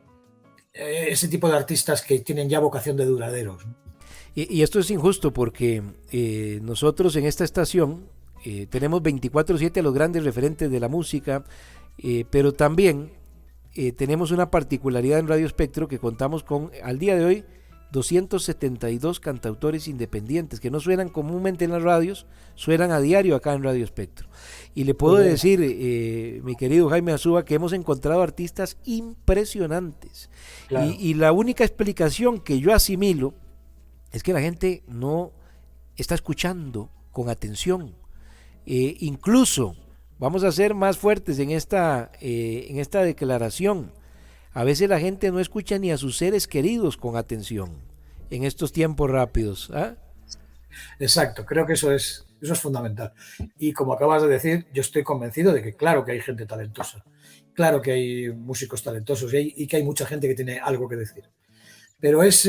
ese tipo de artistas que tienen ya vocación de duraderos, ¿no? Y esto es injusto porque nosotros en esta estación tenemos 24/7 a los grandes referentes de la música, pero también tenemos una particularidad en Radio Espectro, que contamos con, al día de hoy, 272 cantautores independientes que no suenan comúnmente en las radios, suenan a diario acá en Radio Espectro. Y le puedo decir, mi querido Jaime Azúa, que hemos encontrado artistas impresionantes. Claro. Y la única explicación que yo asimilo es que la gente no está escuchando con atención. Incluso, vamos a ser más fuertes en esta declaración, a veces la gente no escucha ni a sus seres queridos con atención en estos tiempos rápidos. ¿Ah? Exacto, creo que eso es fundamental. Y como acabas de decir, yo estoy convencido de que claro que hay gente talentosa, claro que hay músicos talentosos y que hay mucha gente que tiene algo que decir. Pero es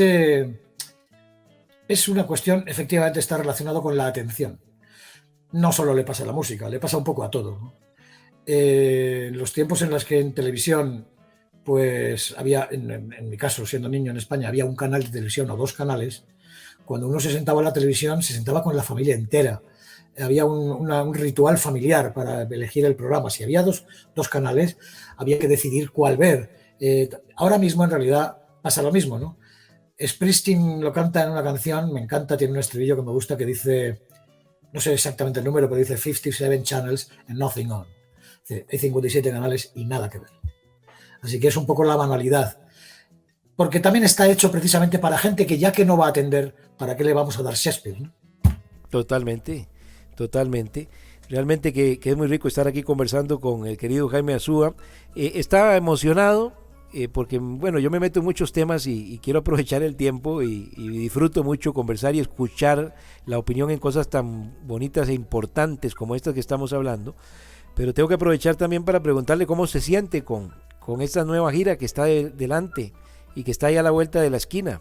una cuestión, efectivamente está relacionado con la atención. No solo le pasa a la música, le pasa un poco a todo, ¿no? Los tiempos en los que en televisión, pues había, en mi caso, siendo niño en España, había un canal de televisión o dos canales. Cuando uno se sentaba en la televisión, se sentaba con la familia entera. Había un ritual familiar para elegir el programa. Si había dos canales, había que decidir cuál ver. Ahora mismo, en realidad, pasa lo mismo, ¿no? Springsteen lo canta en una canción, me encanta, tiene un estribillo que me gusta que dice, no sé exactamente el número, pero dice 57 channels and nothing on. Hay 57 canales y nada que ver. Así que es un poco la banalidad. Porque también está hecho precisamente para gente que ya que no va a atender, ¿para qué le vamos a dar Shakespeare, ¿no? Totalmente. Realmente que es muy rico estar aquí conversando con el querido Jaime Azúa. Estaba emocionado porque, bueno, yo me meto en muchos temas y quiero aprovechar el tiempo y disfruto mucho conversar y escuchar la opinión en cosas tan bonitas e importantes como estas que estamos hablando. Pero tengo que aprovechar también para preguntarle cómo se siente con esta nueva gira que está delante y que está ahí a la vuelta de la esquina.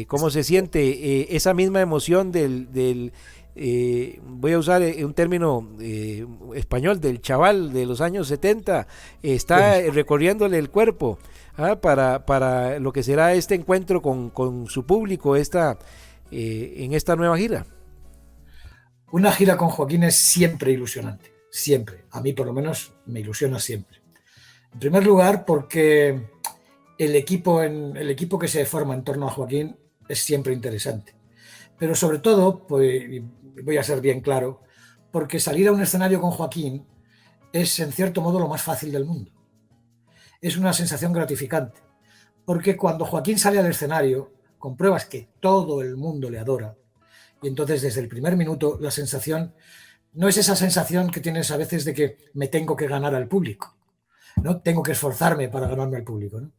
¿Cómo se siente esa misma emoción voy a usar un término español, del chaval de los años 70, está recorriéndole el cuerpo para lo que será este encuentro con su público en esta nueva gira? Una gira con Joaquín es siempre ilusionante, siempre. A mí por lo menos me ilusiona siempre. En primer lugar porque el equipo que se forma en torno a Joaquín es siempre interesante. Pero sobre todo, pues, voy a ser bien claro, porque salir a un escenario con Joaquín es en cierto modo lo más fácil del mundo. Es una sensación gratificante, porque cuando Joaquín sale al escenario, compruebas que todo el mundo le adora, y entonces desde el primer minuto la sensación no es esa sensación que tienes a veces de que me tengo que ganar al público, ¿no? Tengo que esforzarme para ganarme al público, ¿no?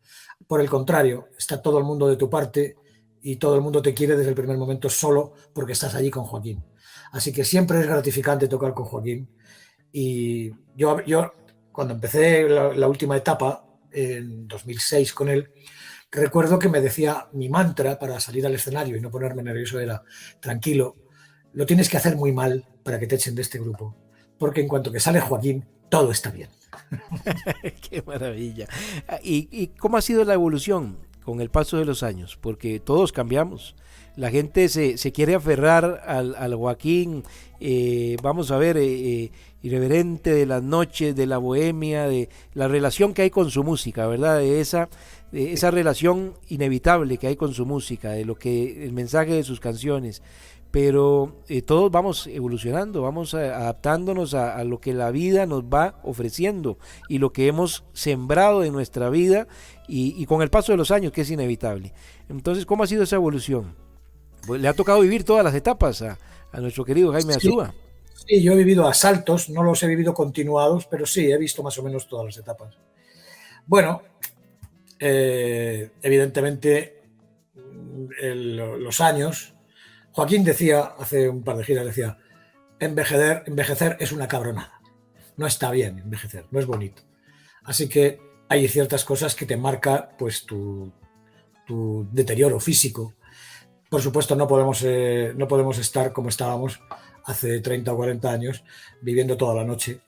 Por el contrario, está todo el mundo de tu parte y todo el mundo te quiere desde el primer momento solo porque estás allí con Joaquín. Así que siempre es gratificante tocar con Joaquín. Y yo cuando empecé la última etapa, en 2006 con él, recuerdo que me decía, mi mantra para salir al escenario y no ponerme nervioso era: tranquilo, lo tienes que hacer muy mal para que te echen de este grupo, porque en cuanto que sale Joaquín, todo está bien. Qué maravilla. ¿Y cómo ha sido la evolución con el paso de los años? Porque todos cambiamos. La gente se quiere aferrar al Joaquín, vamos a ver, irreverente de las noches, de la bohemia, de la relación que hay con su música, ¿verdad? De esa relación inevitable que hay con su música, de lo que el mensaje de sus canciones. Pero todos vamos evolucionando, vamos adaptándonos a lo que la vida nos va ofreciendo y lo que hemos sembrado en nuestra vida y con el paso de los años, que es inevitable. Entonces, ¿cómo ha sido esa evolución? Pues le ha tocado vivir todas las etapas a nuestro querido Jaime Azúa. Sí, yo he vivido asaltos, no los he vivido continuados, pero sí, he visto más o menos todas las etapas. Bueno, evidentemente, los años... Joaquín decía, hace un par de giras, decía, envejecer es una cabronada. No está bien envejecer, no es bonito. Así que hay ciertas cosas que te marca pues tu deterioro físico. Por supuesto, no podemos estar como estábamos hace 30 o 40 años, viviendo toda la noche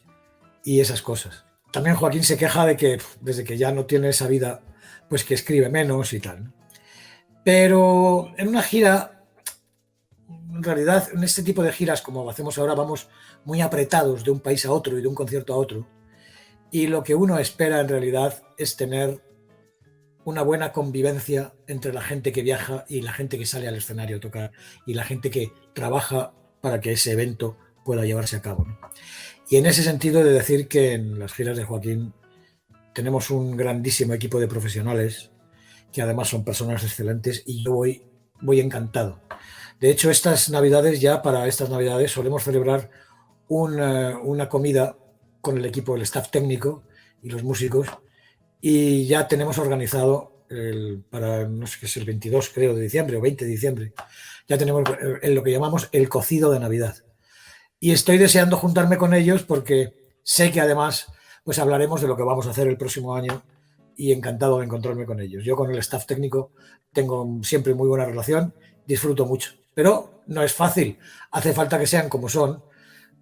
y esas cosas. También Joaquín se queja de que desde que ya no tiene esa vida, pues que escribe menos y tal, ¿no? Pero en una gira... En realidad, en este tipo de giras, como hacemos ahora, vamos muy apretados de un país a otro y de un concierto a otro. Y lo que uno espera en realidad es tener una buena convivencia entre la gente que viaja y la gente que sale al escenario a tocar y la gente que trabaja para que ese evento pueda llevarse a cabo, ¿no? Y en ese sentido he de decir que en las giras de Joaquín tenemos un grandísimo equipo de profesionales que además son personas excelentes y yo voy encantado. De hecho, para estas navidades solemos celebrar una comida con el equipo, el staff técnico y los músicos, y ya tenemos organizado para, no sé qué es, el 22 creo de diciembre o 20 de diciembre, ya tenemos lo que llamamos el cocido de Navidad. Y estoy deseando juntarme con ellos porque sé que además pues hablaremos de lo que vamos a hacer el próximo año y encantado de encontrarme con ellos. Yo con el staff técnico tengo siempre muy buena relación, disfruto mucho. Pero no es fácil, hace falta que sean como son,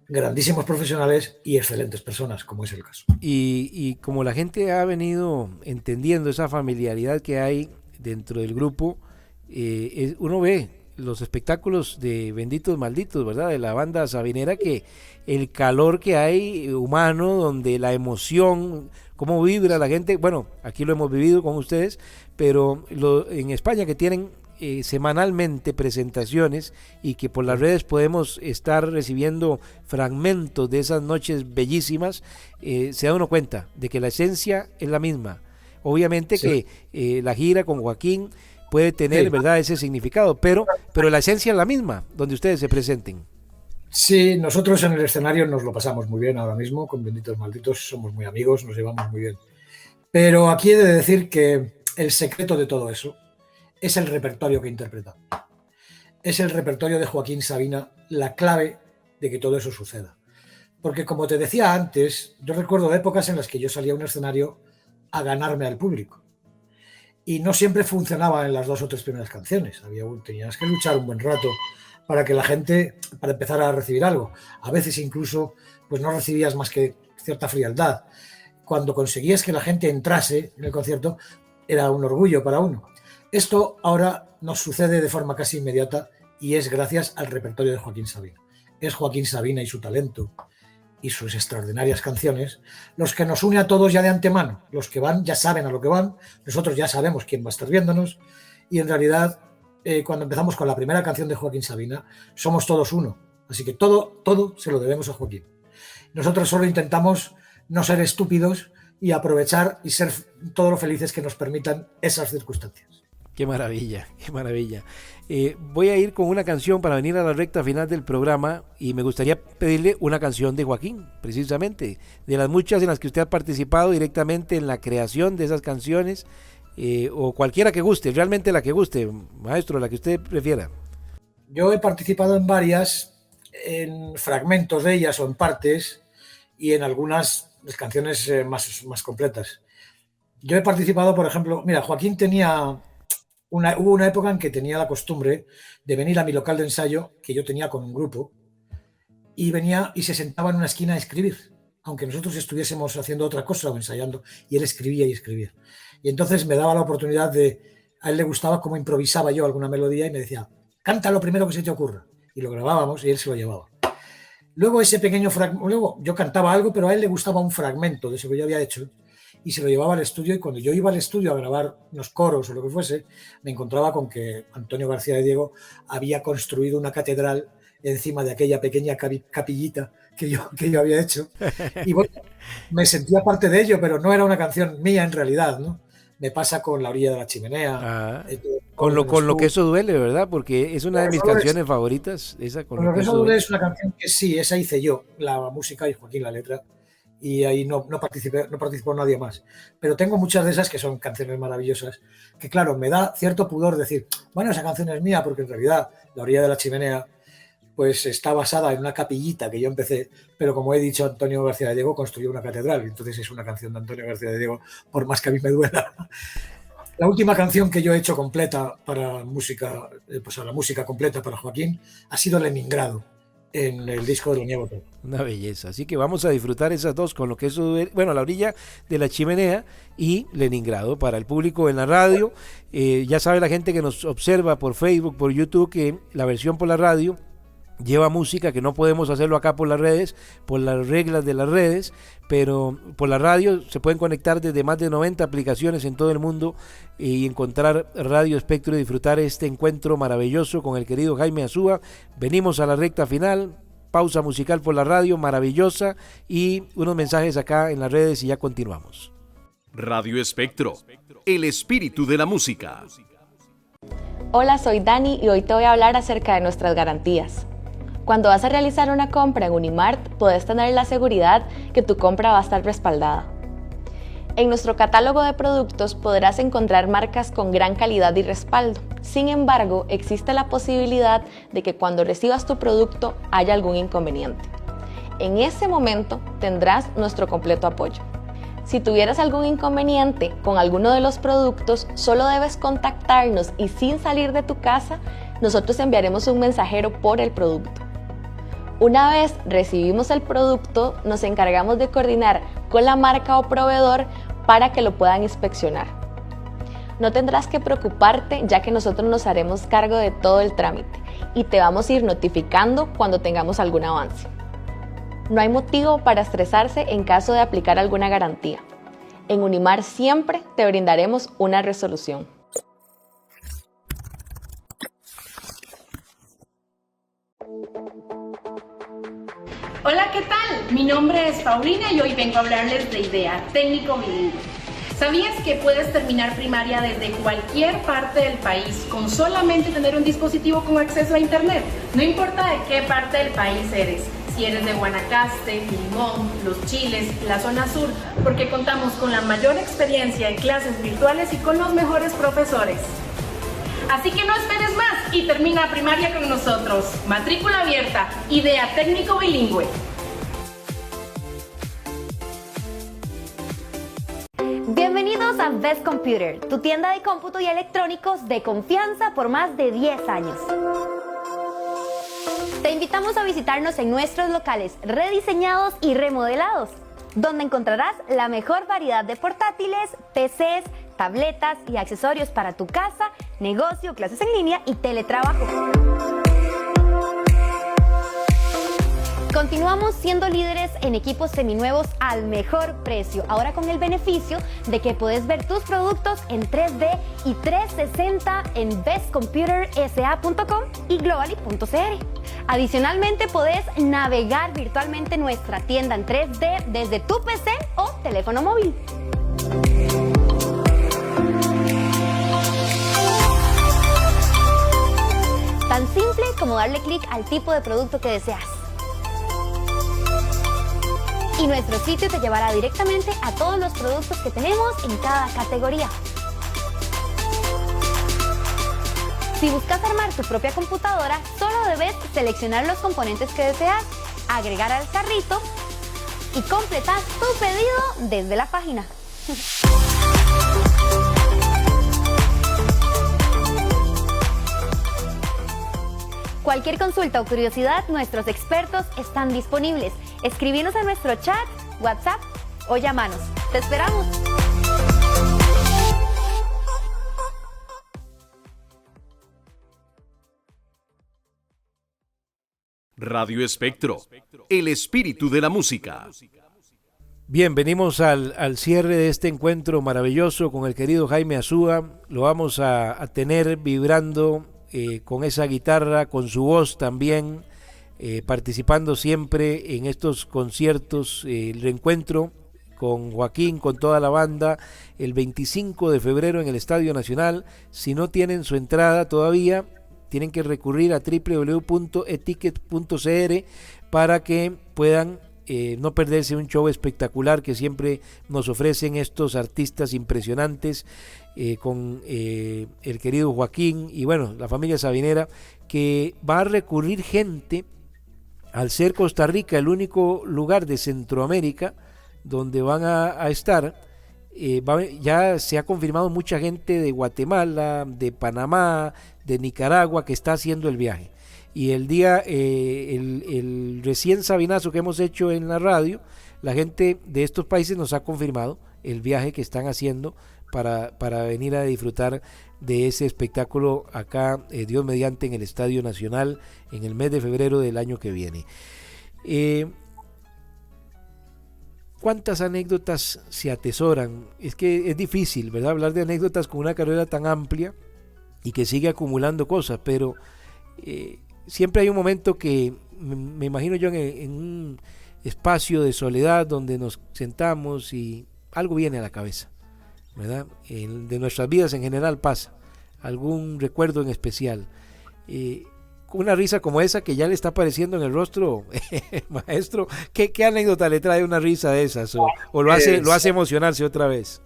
grandísimos profesionales y excelentes personas, como es el caso. Y como la gente ha venido entendiendo esa familiaridad que hay dentro del grupo, uno ve los espectáculos de Benditos Malditos, ¿verdad? De la banda sabinera, que el calor que hay humano, donde la emoción, cómo vibra la gente, bueno, aquí lo hemos vivido con ustedes, pero en España que tienen semanalmente presentaciones y que por las redes podemos estar recibiendo fragmentos de esas noches bellísimas, se da uno cuenta de que la esencia es la misma. Obviamente sí, que la gira con Joaquín puede tener, sí, ¿verdad?, ese significado, pero la esencia es la misma, donde ustedes se presenten. Sí, nosotros en el escenario nos lo pasamos muy bien ahora mismo, con Benditos Malditos somos muy amigos, nos llevamos muy bien. Pero aquí he de decir que el secreto de todo eso es el repertorio que interpreta. Es el repertorio de Joaquín Sabina la clave de que todo eso suceda. Porque como te decía antes, yo recuerdo épocas en las que yo salía a un escenario a ganarme al público. Y no siempre funcionaba en las 2 o 3 primeras canciones. Tenías que luchar un buen rato para que la gente, para empezar a recibir algo. A veces incluso pues no recibías más que cierta frialdad. Cuando conseguías que la gente entrase en el concierto, era un orgullo para uno. Esto ahora nos sucede de forma casi inmediata y es gracias al repertorio de Joaquín Sabina. Es Joaquín Sabina y su talento y sus extraordinarias canciones los que nos une a todos ya de antemano. Los que van ya saben a lo que van, nosotros ya sabemos quién va a estar viéndonos y en realidad cuando empezamos con la primera canción de Joaquín Sabina somos todos uno. Así que todo se lo debemos a Joaquín. Nosotros solo intentamos no ser estúpidos y aprovechar y ser todo lo felices que nos permitan esas circunstancias. Qué maravilla, qué maravilla. Voy a ir con una canción para venir a la recta final del programa y me gustaría pedirle una canción de Joaquín, precisamente, de las muchas en las que usted ha participado directamente en la creación de esas canciones, o cualquiera que guste, realmente la que guste, maestro, la que usted prefiera. Yo he participado en varias, en fragmentos de ellas o en partes, y en algunas canciones más completas. Yo he participado, por ejemplo, mira, Joaquín hubo una época en que tenía la costumbre de venir a mi local de ensayo, que yo tenía con un grupo, y venía y se sentaba en una esquina a escribir, aunque nosotros estuviésemos haciendo otra cosa o ensayando, y él escribía y escribía. Y entonces me daba la oportunidad a él le gustaba cómo improvisaba yo alguna melodía y me decía, canta lo primero que se te ocurra. Y lo grabábamos y él se lo llevaba. Luego ese pequeño fragmento, luego yo cantaba algo, pero a él le gustaba un fragmento de eso que yo había hecho y se lo llevaba al estudio, y cuando yo iba al estudio a grabar unos coros o lo que fuese, me encontraba con que Antonio García de Diego había construido una catedral encima de aquella pequeña capillita que yo había hecho. Y bueno, me sentía parte de ello, pero no era una canción mía en realidad, ¿no? Me pasa con La orilla de la chimenea. Con lo que eso duele, ¿verdad? Porque es una de mis canciones favoritas. Esa, con lo que eso duele es una canción que sí, esa hice yo, la música y Joaquín la letra. Y ahí no participó nadie más. Pero tengo muchas de esas que son canciones maravillosas, que claro, me da cierto pudor decir, bueno, esa canción es mía, porque en realidad La orilla de la chimenea pues está basada en una capillita que yo empecé, pero como he dicho, Antonio García de Diego construyó una catedral, entonces es una canción de Antonio García de Diego, por más que a mí me duela. La última canción que yo he hecho completa para música, pues a la música completa para Joaquín, ha sido Leningrado, en el disco de Lo Niego Todo. Una belleza, así que vamos a disfrutar esas dos, con lo que eso, bueno, La orilla de la chimenea y Leningrado para el público en la radio. Ya sabe la gente que nos observa por Facebook, por YouTube, que la versión por la radio lleva música que no podemos hacerlo acá por las redes, por las reglas de las redes, pero por la radio se pueden conectar desde más de 90 aplicaciones en todo el mundo y encontrar Radio Espectro y disfrutar este encuentro maravilloso con el querido Jaime Azúa. Venimos a la recta final, pausa musical por la radio, maravillosa, y unos mensajes acá en las redes y ya continuamos. Radio Espectro, el espíritu de la música. Hola, soy Dani y hoy te voy a hablar acerca de nuestras garantías. Cuando vas a realizar una compra en Unimart, puedes tener la seguridad que tu compra va a estar respaldada. En nuestro catálogo de productos podrás encontrar marcas con gran calidad y respaldo. Sin embargo, existe la posibilidad de que cuando recibas tu producto haya algún inconveniente. En ese momento tendrás nuestro completo apoyo. Si tuvieras algún inconveniente con alguno de los productos, solo debes contactarnos y sin salir de tu casa, nosotros enviaremos un mensajero por el producto. Una vez recibimos el producto, nos encargamos de coordinar con la marca o proveedor para que lo puedan inspeccionar. No tendrás que preocuparte, ya que nosotros nos haremos cargo de todo el trámite y te vamos a ir notificando cuando tengamos algún avance. No hay motivo para estresarse en caso de aplicar alguna garantía. En Unimart siempre te brindaremos una resolución. Hola, ¿qué tal? Mi nombre es Paulina y hoy vengo a hablarles de IDEA, técnico bilingüe. ¿Sabías que puedes terminar primaria desde cualquier parte del país con solamente tener un dispositivo con acceso a internet? No importa de qué parte del país eres, si eres de Guanacaste, Limón, Los Chiles, la zona sur, porque contamos con la mayor experiencia en clases virtuales y con los mejores profesores. Así que no esperes más y termina primaria con nosotros. Matrícula abierta, IDEA técnico bilingüe. Bienvenidos a Best Computer, tu tienda de cómputo y electrónicos de confianza por más de 10 años. Te invitamos a visitarnos en nuestros locales rediseñados y remodelados, donde encontrarás la mejor variedad de portátiles, PCs, tabletas y accesorios para tu casa, negocio, clases en línea y teletrabajo. Continuamos siendo líderes en equipos seminuevos al mejor precio, ahora con el beneficio de que puedes ver tus productos en 3D y 360 en bestcomputersa.com y globally.cr. Adicionalmente, podés navegar virtualmente nuestra tienda en 3D desde tu PC o teléfono móvil. Tan simple como darle clic al tipo de producto que deseas. Y nuestro sitio te llevará directamente a todos los productos que tenemos en cada categoría. Si buscas armar tu propia computadora, solo debes seleccionar los componentes que deseas, agregar al carrito y completar tu pedido desde la página. Cualquier consulta o curiosidad, nuestros expertos están disponibles. Escribinos a nuestro chat, WhatsApp o llámanos. ¡Te esperamos! Radio Espectro, el espíritu de la música. Bien, venimos al cierre de este encuentro maravilloso con el querido Jaime Azúa. Lo vamos a tener vibrando con esa guitarra, con su voz también, participando siempre en estos conciertos. El reencuentro con Joaquín, con toda la banda, el 25 de febrero en el Estadio Nacional. Si no tienen su entrada todavía, tienen que recurrir a www.eticket.cr para que puedan no perderse un show espectacular que siempre nos ofrecen estos artistas impresionantes, con el querido Joaquín y bueno, la familia Sabinera, que va a recurrir gente, al ser Costa Rica el único lugar de Centroamérica donde van a estar. Ya se ha confirmado mucha gente de Guatemala, de Panamá, de Nicaragua que está haciendo el viaje. Y el día, el recién sabinazo que hemos hecho en la radio, la gente de estos países nos ha confirmado el viaje que están haciendo para venir a disfrutar de ese espectáculo acá, Dios mediante, en el Estadio Nacional en el mes de febrero del año que viene. ¿Cuántas anécdotas se atesoran? Es que es difícil, ¿verdad?, hablar de anécdotas con una carrera tan amplia y que sigue acumulando cosas, pero siempre hay un momento que me imagino yo en un espacio de soledad donde nos sentamos y algo viene a la cabeza, ¿verdad? De nuestras vidas en general pasa, algún recuerdo en especial. Una risa como esa que ya le está apareciendo en el rostro, maestro, ¿qué anécdota le trae una risa de esas? ¿O lo hace emocionarse otra vez?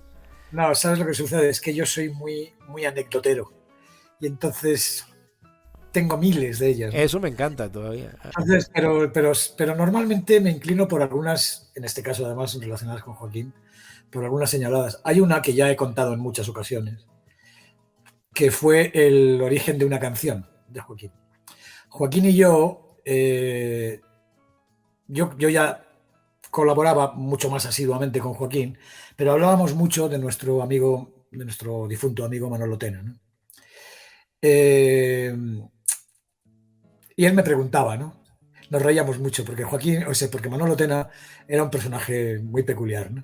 No, ¿sabes lo que sucede? Es que yo soy muy, muy anecdotero y entonces tengo miles de ellas, ¿no? Eso me encanta todavía. Entonces, pero normalmente me inclino por algunas, en este caso además relacionadas con Joaquín, por algunas señaladas. Hay una que ya he contado en muchas ocasiones, que fue el origen de una canción de Joaquín. Joaquín y yo ya colaboraba mucho más asiduamente con Joaquín, pero hablábamos mucho de nuestro difunto amigo Manolo Tena, ¿no? Y él me preguntaba, ¿no? Nos reíamos mucho porque porque Manolo Tena era un personaje muy peculiar, ¿no?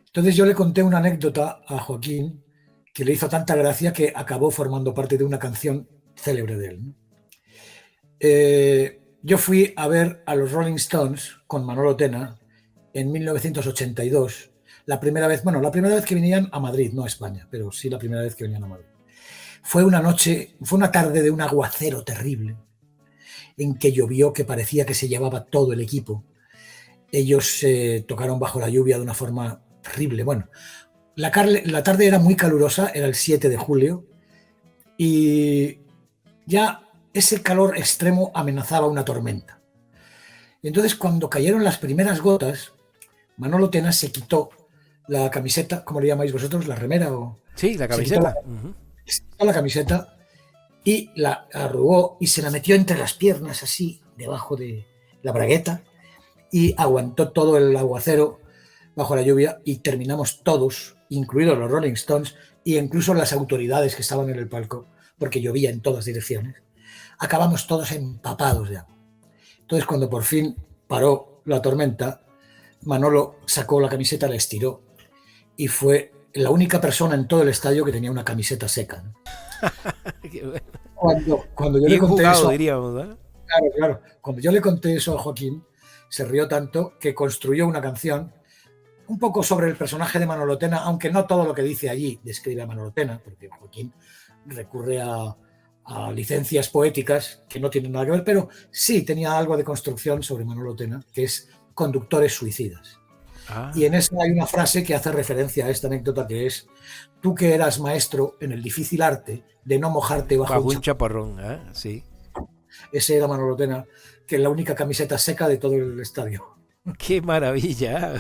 Entonces yo le conté una anécdota a Joaquín que le hizo tanta gracia que acabó formando parte de una canción célebre de él, ¿no? Yo fui a ver a los Rolling Stones con Manolo Tena en 1982, la primera vez que venían a Madrid, no a España, pero sí la primera vez que venían a Madrid. Fue una tarde de un aguacero terrible, en que llovió, que parecía que se llevaba todo el equipo. Ellos tocaron bajo la lluvia de una forma terrible. Bueno, la tarde era muy calurosa, era el 7 de julio, y ya ese calor extremo amenazaba una tormenta. Y entonces, cuando cayeron las primeras gotas, Manolo Tena se quitó la camiseta, ¿cómo le llamáis vosotros? ¿La remera? Sí, la camiseta. Se quitó la camiseta y la arrugó y se la metió entre las piernas, así, debajo de la bragueta, y aguantó todo el aguacero bajo la lluvia, y terminamos todos, incluidos los Rolling Stones e incluso las autoridades que estaban en el palco, porque llovía en todas direcciones. Acabamos todos empapados de agua. Entonces, cuando por fin paró la tormenta, Manolo sacó la camiseta, la estiró y fue la única persona en todo el estadio que tenía una camiseta seca, ¿no? Qué bueno. Cuando yo bien le conté jugado, eso, diríamos, ¿verdad? Claro. Cuando yo le conté eso a Joaquín, se rió tanto que construyó una canción un poco sobre el personaje de Manolo Tena, aunque no todo lo que dice allí describe a Manolo Tena, porque Joaquín recurre a licencias poéticas que no tienen nada que ver, pero sí tenía algo de construcción sobre Manolo Tena, que es Conductores Suicidas. Y en esa hay una frase que hace referencia a esta anécdota, que es: tú que eras maestro en el difícil arte de no mojarte bajo un chaparrón. Sí. Ese era Manolo Tena, que es la única camiseta seca de todo el estadio. ¡Qué maravilla!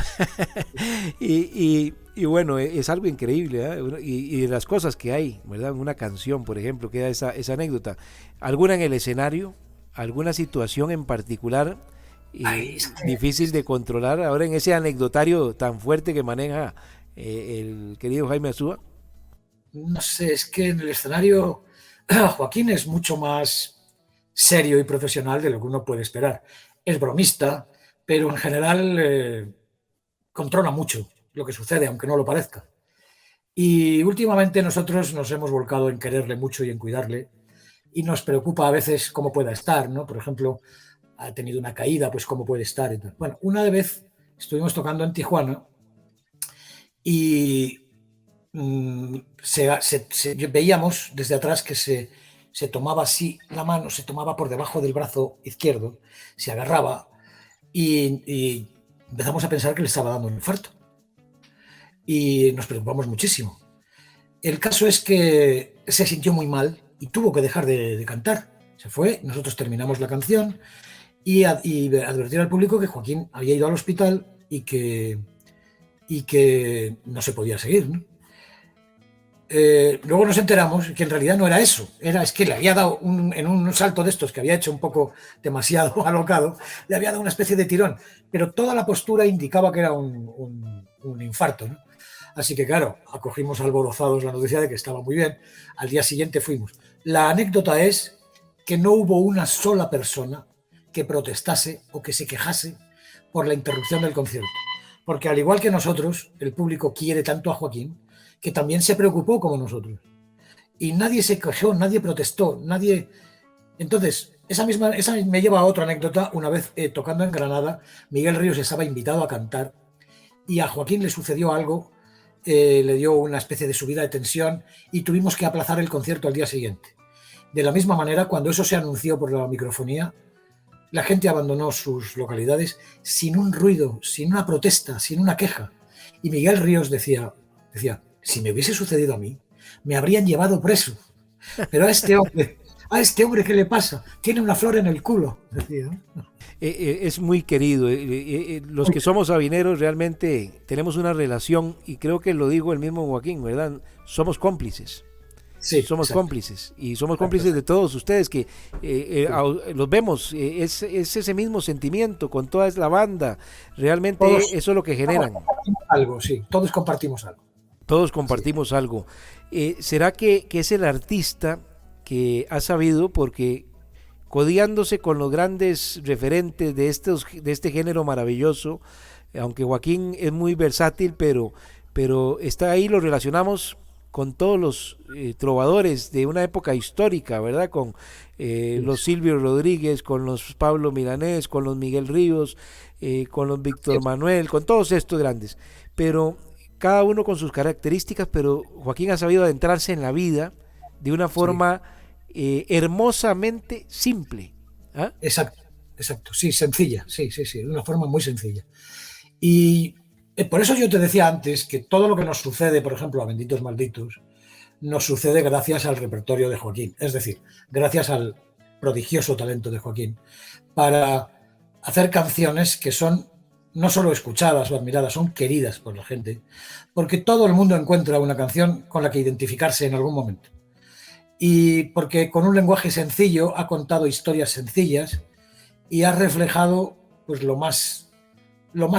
y bueno, es algo increíble, ¿eh? Y de las cosas que hay, ¿verdad? Una canción, por ejemplo, queda esa anécdota. ¿Alguna en el escenario? alguna situación en particular Es que difícil de controlar ahora en ese anecdotario tan fuerte que maneja el querido Jaime Azúa? no sé, es que en el escenario Joaquín es mucho más serio y profesional de lo que uno puede esperar. Es bromista, pero en general controla mucho lo que sucede, aunque no lo parezca. Y últimamente nosotros nos hemos volcado en quererle mucho y en cuidarle, y nos preocupa a veces cómo pueda estar, ¿no? Por ejemplo, ha tenido una caída, pues cómo puede estar y tal. Bueno, una vez estuvimos tocando en Tijuana y veíamos desde atrás que se tomaba así la mano, se tomaba por debajo del brazo izquierdo, se agarraba y empezamos a pensar que le estaba dando un infarto. Y nos preocupamos muchísimo. El caso es que se sintió muy mal y tuvo que dejar de cantar. Se fue, nosotros terminamos la canción y advertir al público que Joaquín había ido al hospital y que no se podía seguir, ¿no? Luego nos enteramos que en realidad no era eso, es que le había dado en un salto de estos que había hecho un poco demasiado alocado, le había dado una especie de tirón, pero toda la postura indicaba que era un infarto, ¿no? Así que claro, acogimos alborozados la noticia de que estaba muy bien. Al día siguiente fuimos. La anécdota es que no hubo una sola persona que protestase o que se quejase por la interrupción del concierto, porque al igual que nosotros, el público quiere tanto a Joaquín que también se preocupó como nosotros. Y nadie se quejó, nadie protestó, nadie... Entonces, esa me lleva a otra anécdota. Una vez tocando en Granada, Miguel Ríos estaba invitado a cantar y a Joaquín le sucedió algo, le dio una especie de subida de tensión y tuvimos que aplazar el concierto al día siguiente. De la misma manera, cuando eso se anunció por la microfonía, la gente abandonó sus localidades sin un ruido, sin una protesta, sin una queja. Y Miguel Ríos decía, si me hubiese sucedido a mí, me habrían llevado preso. Pero a este hombre, ¿qué le pasa? Tiene una flor en el culo, decía, ¿no? Es muy querido. Los que somos sabineros realmente tenemos una relación, y creo que lo digo el mismo Joaquín, ¿verdad? Somos cómplices. Sí, somos exacto. cómplices, y somos cómplices de todos ustedes que los vemos, es ese mismo sentimiento con toda la banda. Realmente Todos, eso es lo que generan. algo, sí, todos compartimos algo. Todos compartimos algo. ¿Será que es el artista que ha sabido, porque codiándose con los grandes referentes de este género maravilloso, aunque Joaquín es muy versátil, pero está ahí, lo relacionamos con todos los trovadores de una época histórica, ¿verdad? Con los Silvio Rodríguez, con los Pablo Milanés, con los Miguel Ríos, con los Víctor Manuel, con todos estos grandes, pero cada uno con sus características. Pero Joaquín ha sabido adentrarse en la vida de una forma hermosamente simple. ¿Ah? Exacto, sí, sencilla, sí, de una forma muy sencilla. Y por eso yo te decía antes que todo lo que nos sucede, por ejemplo, a Benditos Malditos, nos sucede gracias al repertorio de Joaquín, es decir, gracias al prodigioso talento de Joaquín para hacer canciones que son no solo escuchadas o admiradas, son queridas por la gente, porque todo el mundo encuentra una canción con la que identificarse en algún momento. Y porque con un lenguaje sencillo ha contado historias sencillas y ha reflejado pues lo más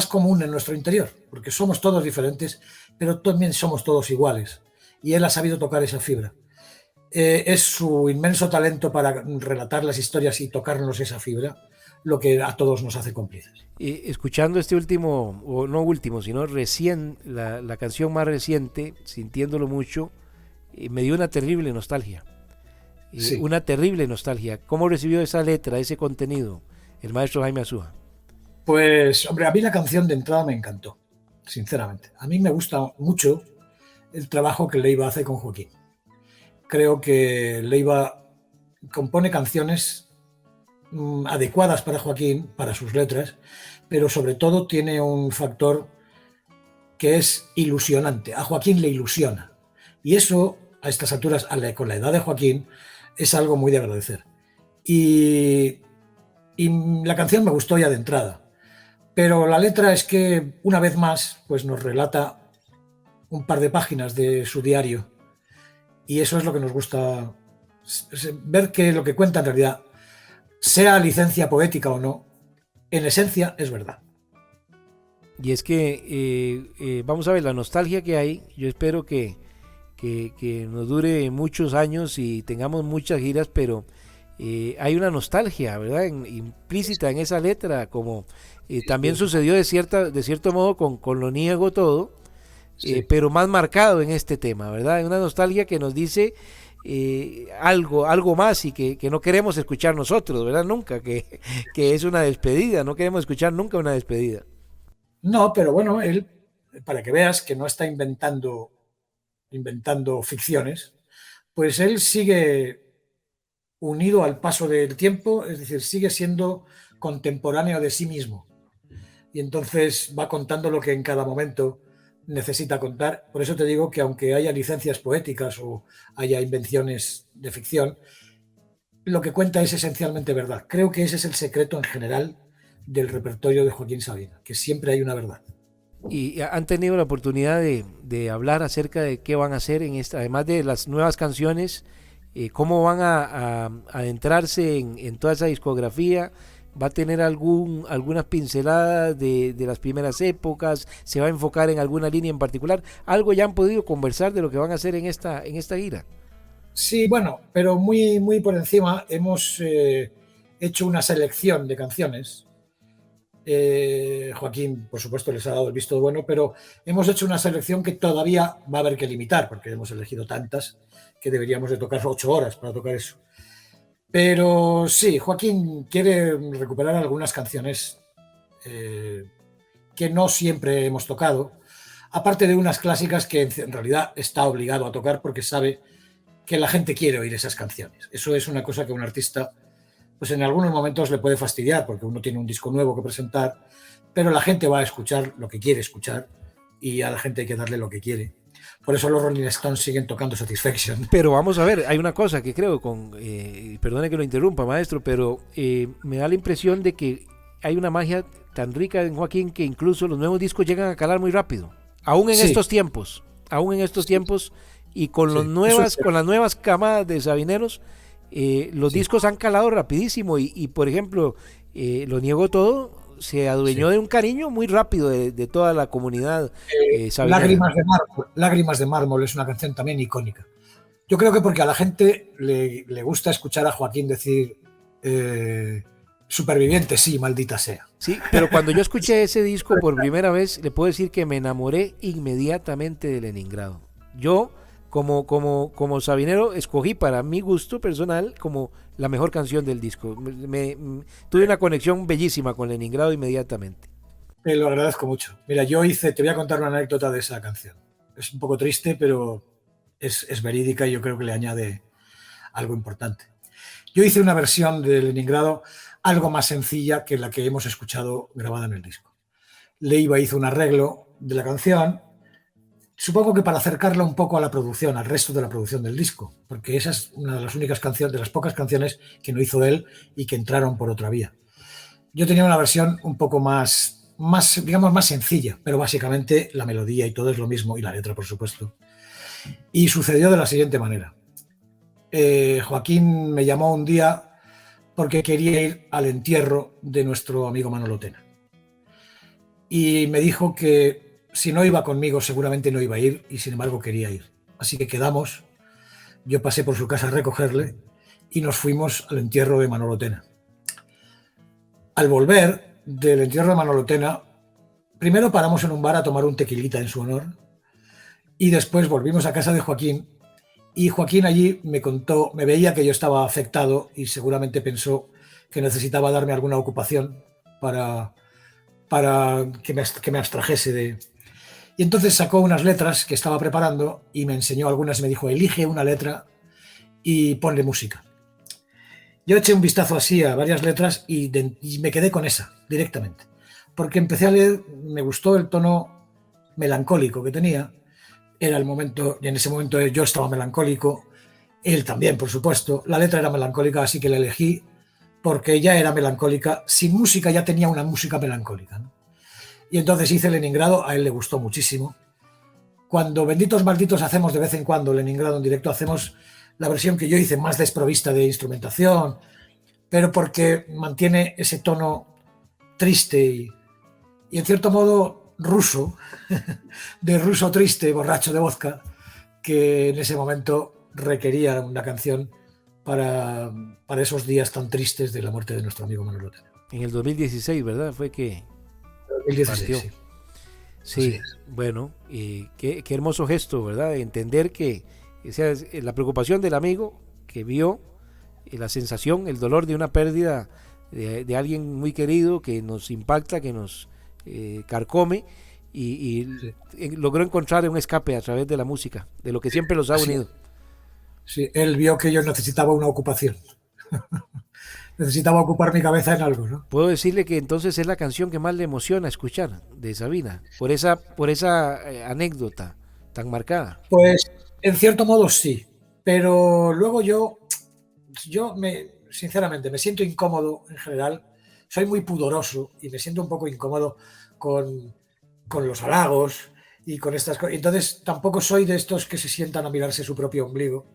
común en nuestro interior, porque somos todos diferentes, pero también somos todos iguales. Y él ha sabido tocar esa fibra. Es su inmenso talento para relatar las historias y tocarnos esa fibra lo que a todos nos hace cómplices. Escuchando este último, o no último, sino recién, la canción más reciente, sintiéndolo mucho, me dio una terrible nostalgia. Sí. Una terrible nostalgia. ¿Cómo recibió esa letra, ese contenido, el maestro Jaime Azúa? Pues, hombre, a mí la canción de entrada me encantó, sinceramente. A mí me gusta mucho el trabajo que Leiva hace con Joaquín. Creo que Leiva compone canciones adecuadas para Joaquín, para sus letras, pero sobre todo tiene un factor que es ilusionante. A Joaquín le ilusiona. Y eso, a estas alturas, con la edad de Joaquín, es algo muy de agradecer. Y la canción me gustó ya de entrada. Pero la letra es que, una vez más, pues nos relata un par de páginas de su diario. Y eso es lo que nos gusta, ver que lo que cuenta en realidad sea licencia poética o no, en esencia es verdad. Y es que, vamos a ver, la nostalgia que hay, yo espero que nos dure muchos años y tengamos muchas giras, pero hay una nostalgia, ¿verdad? Implícita en esa letra, como también sucedió de cierto modo con Lo Niego Todo, pero más marcado en este tema, ¿verdad? Hay una nostalgia que nos dice algo más y que no queremos escuchar nosotros, ¿verdad? Nunca, que es una despedida, no queremos escuchar nunca una despedida. No, pero bueno, él, para que veas que no está inventando ficciones, pues él sigue unido al paso del tiempo, es decir, sigue siendo contemporáneo de sí mismo. Y entonces va contando lo que en cada momento necesita contar. Por eso te digo que aunque haya licencias poéticas o haya invenciones de ficción, lo que cuenta es esencialmente verdad. Creo que ese es el secreto en general del repertorio de Joaquín Sabina, que siempre hay una verdad. Y han tenido la oportunidad de hablar acerca de qué van a hacer en esta, además de las nuevas canciones, cómo van a adentrarse en toda esa discografía. ¿Va a tener algunas pinceladas de las primeras épocas? ¿Se va a enfocar en alguna línea en particular? ¿Algo ya han podido conversar de lo que van a hacer en esta gira? Sí, bueno, pero muy, muy por encima hemos hecho una selección de canciones. Joaquín, por supuesto, les ha dado el visto bueno, pero hemos hecho una selección que todavía va a haber que limitar, porque hemos elegido tantas que deberíamos de tocar 8 horas para tocar eso. Pero sí, Joaquín quiere recuperar algunas canciones que no siempre hemos tocado, aparte de unas clásicas que en realidad está obligado a tocar porque sabe que la gente quiere oír esas canciones. Eso es una cosa que a un artista, pues en algunos momentos le puede fastidiar porque uno tiene un disco nuevo que presentar, pero la gente va a escuchar lo que quiere escuchar y a la gente hay que darle lo que quiere. Por eso los Rolling Stones siguen tocando Satisfaction. Pero vamos a ver, hay una cosa que creo, perdone que lo interrumpa, maestro, pero me da la impresión de que hay una magia tan rica en Joaquín que incluso los nuevos discos llegan a calar muy rápido, aún en estos tiempos, y con las nuevas camadas de sabineros, los discos han calado rapidísimo y por ejemplo, Lo Niego Todo se adueñó de un cariño muy rápido de toda la comunidad sabinera. Lágrimas de mármol es una canción también icónica. Yo creo que porque a la gente le gusta escuchar a Joaquín decir superviviente, sí, maldita sea. Sí, pero cuando yo escuché ese disco por primera vez, le puedo decir que me enamoré inmediatamente de Leningrado. Yo, como sabinero, escogí para mi gusto personal como la mejor canción del disco. Tuve una conexión bellísima con Leningrado inmediatamente. Te lo agradezco mucho. Mira, te voy a contar una anécdota de esa canción. Es un poco triste, pero es verídica y yo creo que le añade algo importante. Yo hice una versión de Leningrado algo más sencilla que la que hemos escuchado grabada en el disco. Leiva hizo un arreglo de la canción, supongo que para acercarla un poco a la producción, al resto de la producción del disco, porque esa es una de las únicas canciones, de las pocas canciones que no hizo él y que entraron por otra vía. Yo tenía una versión un poco más sencilla, pero básicamente la melodía y todo es lo mismo, y la letra, por supuesto. Y sucedió de la siguiente manera. Joaquín me llamó un día porque quería ir al entierro de nuestro amigo Manolo Tena. Y me dijo que si no iba conmigo seguramente no iba a ir, y sin embargo quería ir. Así que quedamos, yo pasé por su casa a recogerle y nos fuimos al entierro de Manolo Tena. Al volver del entierro de Manolo Tena, primero paramos en un bar a tomar un tequilita en su honor y después volvimos a casa de Joaquín, y Joaquín allí me veía que yo estaba afectado y seguramente pensó que necesitaba darme alguna ocupación para que me abstrajese de... Y entonces sacó unas letras que estaba preparando y me enseñó algunas y me dijo: elige una letra y ponle música. Yo eché un vistazo así a varias letras y me quedé con esa directamente, porque empecé a leer, me gustó el tono melancólico que tenía. Era el momento, y en ese momento yo estaba melancólico, él también, por supuesto. La letra era melancólica, así que la elegí porque ya era melancólica. Sin música ya tenía una música melancólica, ¿no? Y entonces hice Leningrado, a él le gustó muchísimo. Cuando Benditos Malditos hacemos de vez en cuando Leningrado en directo, hacemos la versión que yo hice más desprovista de instrumentación, pero porque mantiene ese tono triste y en cierto modo ruso, de ruso triste, borracho de vodka, que en ese momento requería una canción para esos días tan tristes de la muerte de nuestro amigo Manuel Otero. En el 2016, ¿verdad? Fue que 2016, partió. Sí, bueno, qué hermoso gesto, ¿verdad? Entender que esa es la preocupación del amigo que vio la sensación, el dolor de una pérdida de alguien muy querido que nos impacta, que nos carcome y logró encontrar un escape a través de la música, de lo que siempre los ha unido. Sí, él vio que yo necesitaba una ocupación. Necesitaba ocupar mi cabeza en algo, ¿no? Puedo decirle que entonces es la canción que más le emociona escuchar de Sabina, por esa anécdota tan marcada. Pues en cierto modo sí, pero luego sinceramente me siento incómodo en general, soy muy pudoroso y me siento un poco incómodo con los halagos y con estas cosas. Entonces tampoco soy de estos que se sientan a mirarse su propio ombligo.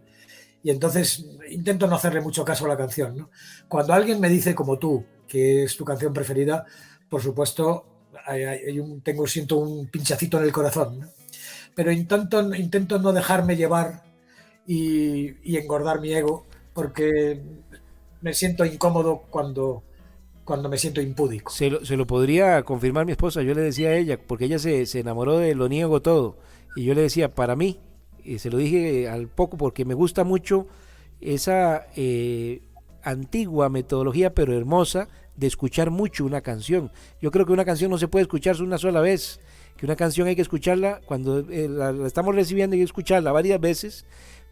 Y entonces intento no hacerle mucho caso a la canción, ¿no? Cuando alguien me dice, como tú, que es tu canción preferida, por supuesto, siento un pinchacito en el corazón, ¿no? Pero intento no dejarme llevar y engordar mi ego, porque me siento incómodo cuando me siento impúdico. Se lo podría confirmar mi esposa. Yo le decía a ella, porque ella se enamoró de Lo Niego Todo, y yo le decía, para mí, y se lo dije al poco porque me gusta mucho esa antigua metodología pero hermosa de escuchar mucho una canción. Yo creo que una canción no se puede escuchar una sola vez, que una canción hay que escucharla cuando la estamos recibiendo, hay que escucharla varias veces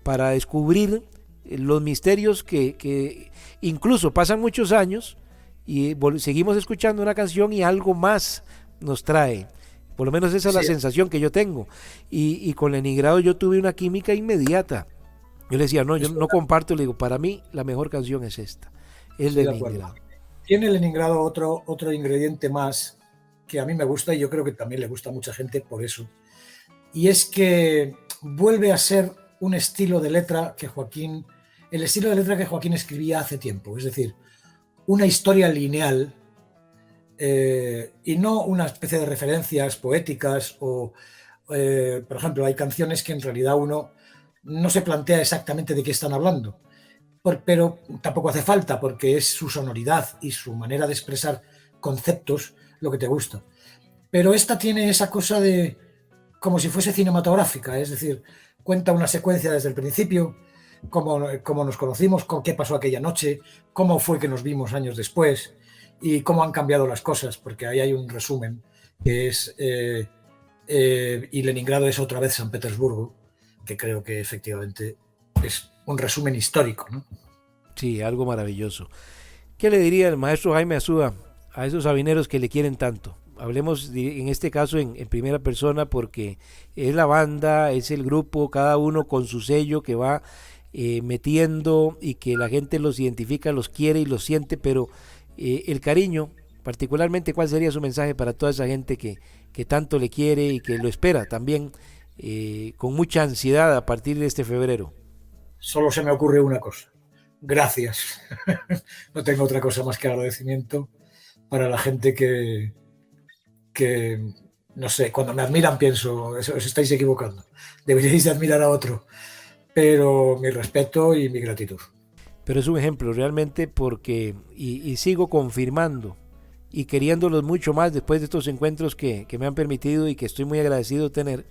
para descubrir los misterios que incluso pasan muchos años y seguimos escuchando una canción y algo más nos trae. Por lo menos esa es la sensación que yo tengo. Y con Leningrado yo tuve una química inmediata. Yo le decía, no, yo no comparto, le digo, para mí la mejor canción es esta, es Leningrado. Tiene Leningrado otro ingrediente más que a mí me gusta y yo creo que también le gusta a mucha gente por eso. Y es que vuelve a ser un estilo de letra el estilo de letra que Joaquín escribía hace tiempo. Es decir, una historia lineal, y no una especie de referencias poéticas por ejemplo, hay canciones que en realidad uno no se plantea exactamente de qué están hablando, pero tampoco hace falta porque es su sonoridad y su manera de expresar conceptos lo que te gusta. Pero esta tiene esa cosa de como si fuese cinematográfica, es decir, cuenta una secuencia desde el principio, cómo nos conocimos, qué pasó aquella noche, cómo fue que nos vimos años después y cómo han cambiado las cosas, porque ahí hay un resumen que es y Leningrado es otra vez San Petersburgo, que creo que efectivamente es un resumen histórico, ¿no? Sí, algo maravilloso. ¿Qué le diría el maestro Jaime Azúa a esos sabineros que le quieren tanto? Hablemos en este caso en primera persona porque es la banda, es el grupo, cada uno con su sello que va metiendo y que la gente los identifica, los quiere y los siente, pero el cariño, particularmente, ¿cuál sería su mensaje para toda esa gente que tanto le quiere y que lo espera también con mucha ansiedad a partir de este febrero? Solo se me ocurre una cosa. Gracias. No tengo otra cosa más que agradecimiento para la gente que no sé, cuando me admiran pienso, os estáis equivocando. Deberíais de admirar a otro. Pero mi respeto y mi gratitud. Pero es un ejemplo realmente porque, y sigo confirmando y queriéndolos mucho más después de estos encuentros que me han permitido y que estoy muy agradecido de tener,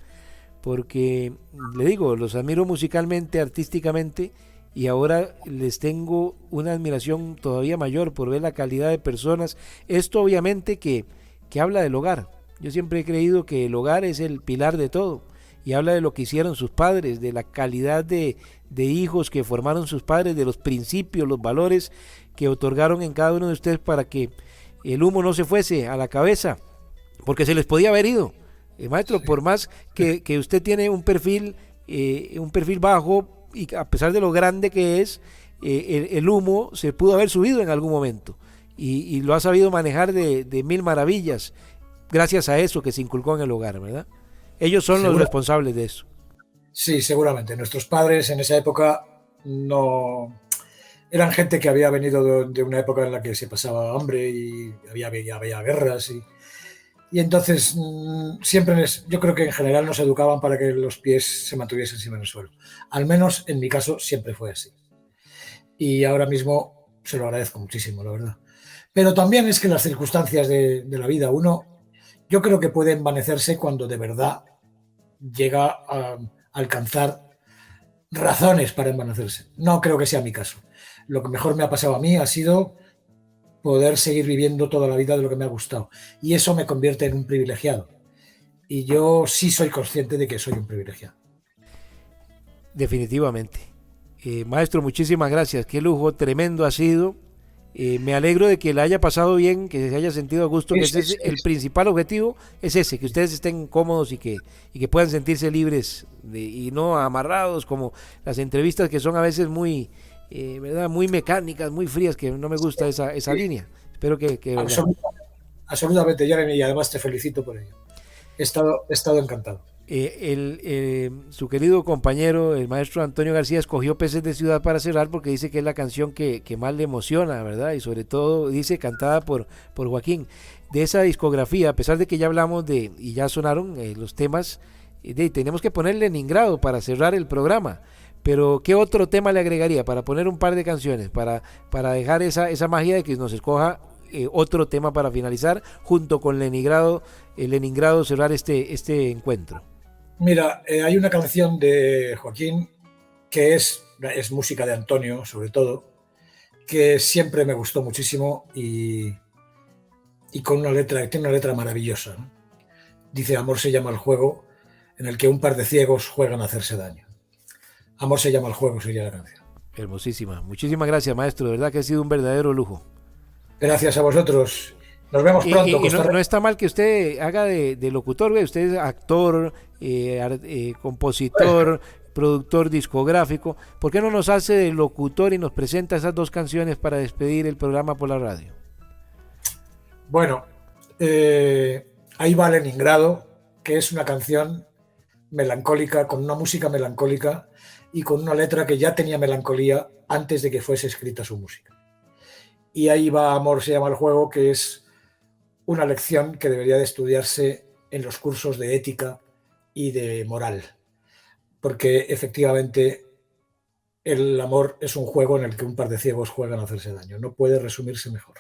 porque le digo, los admiro musicalmente, artísticamente, y ahora les tengo una admiración todavía mayor por ver la calidad de personas. Esto obviamente que habla del hogar. Yo siempre he creído que el hogar es el pilar de todo. Y habla de lo que hicieron sus padres, de la calidad de hijos que formaron sus padres, de los principios, los valores que otorgaron en cada uno de ustedes para que el humo no se fuese a la cabeza, porque se les podía haber ido. Maestro, sí. Por más que usted tiene un perfil bajo, y a pesar de lo grande que es, el humo se pudo haber subido en algún momento, y lo ha sabido manejar de mil maravillas, gracias a eso que se inculcó en el hogar, ¿verdad? Ellos son los responsables de eso. Sí, seguramente. Nuestros padres en esa época no eran gente que había venido de una época en la que se pasaba hambre y había guerras y entonces siempre yo creo que en general nos educaban para que los pies se mantuviesen siempre en el suelo. Al menos en mi caso siempre fue así. Y ahora mismo se lo agradezco muchísimo, la verdad. Pero también es que las circunstancias de la vida, yo creo que puede envanecerse cuando de verdad llega a alcanzar razones para envanecerse. No creo que sea mi caso. Lo que mejor me ha pasado a mí ha sido poder seguir viviendo toda la vida de lo que me ha gustado. Y eso me convierte en un privilegiado. Y yo sí soy consciente de que soy un privilegiado. Definitivamente. Maestro, muchísimas gracias. Qué lujo tremendo ha sido. Me alegro de que le haya pasado bien, que se haya sentido a gusto, que el principal objetivo es ese, que ustedes estén cómodos y que puedan sentirse libres y no amarrados como las entrevistas que son a veces muy, ¿verdad? Muy mecánicas, muy frías, que no me gusta esa línea. Espero que absolutamente, Jeremy, y además te felicito por ello. He estado encantado. Su querido compañero, el maestro Antonio García, escogió Peces de Ciudad para cerrar porque dice que es la canción que más le emociona, ¿verdad? Y sobre todo, dice, cantada por Joaquín. De esa discografía, a pesar de que ya hablamos y ya sonaron los temas, tenemos que poner Leningrado para cerrar el programa. Pero, ¿qué otro tema le agregaría para poner un par de canciones, para dejar esa magia de que nos escoja otro tema para finalizar, junto con Leningrado cerrar este encuentro? Mira, hay una canción de Joaquín que es música de Antonio, sobre todo, que siempre me gustó muchísimo y tiene una letra maravillosa, ¿no? Dice: amor se llama el juego en el que un par de ciegos juegan a hacerse daño. Amor se llama el juego, sería la canción. Hermosísima. Muchísimas gracias, maestro. De verdad que ha sido un verdadero lujo. Gracias a vosotros. Nos vemos pronto. Y no está mal que usted haga de locutor, ¿ve? Usted es actor, compositor, productor discográfico. ¿Por qué no nos hace de locutor y nos presenta esas dos canciones para despedir el programa por la radio? Bueno, ahí va Leningrado, que es una canción melancólica, con una música melancólica y con una letra que ya tenía melancolía antes de que fuese escrita su música. Y ahí va Amor se llama el juego, que es una lección que debería de estudiarse en los cursos de ética y de moral, porque efectivamente el amor es un juego en el que un par de ciegos juegan a hacerse daño. No puede resumirse mejor.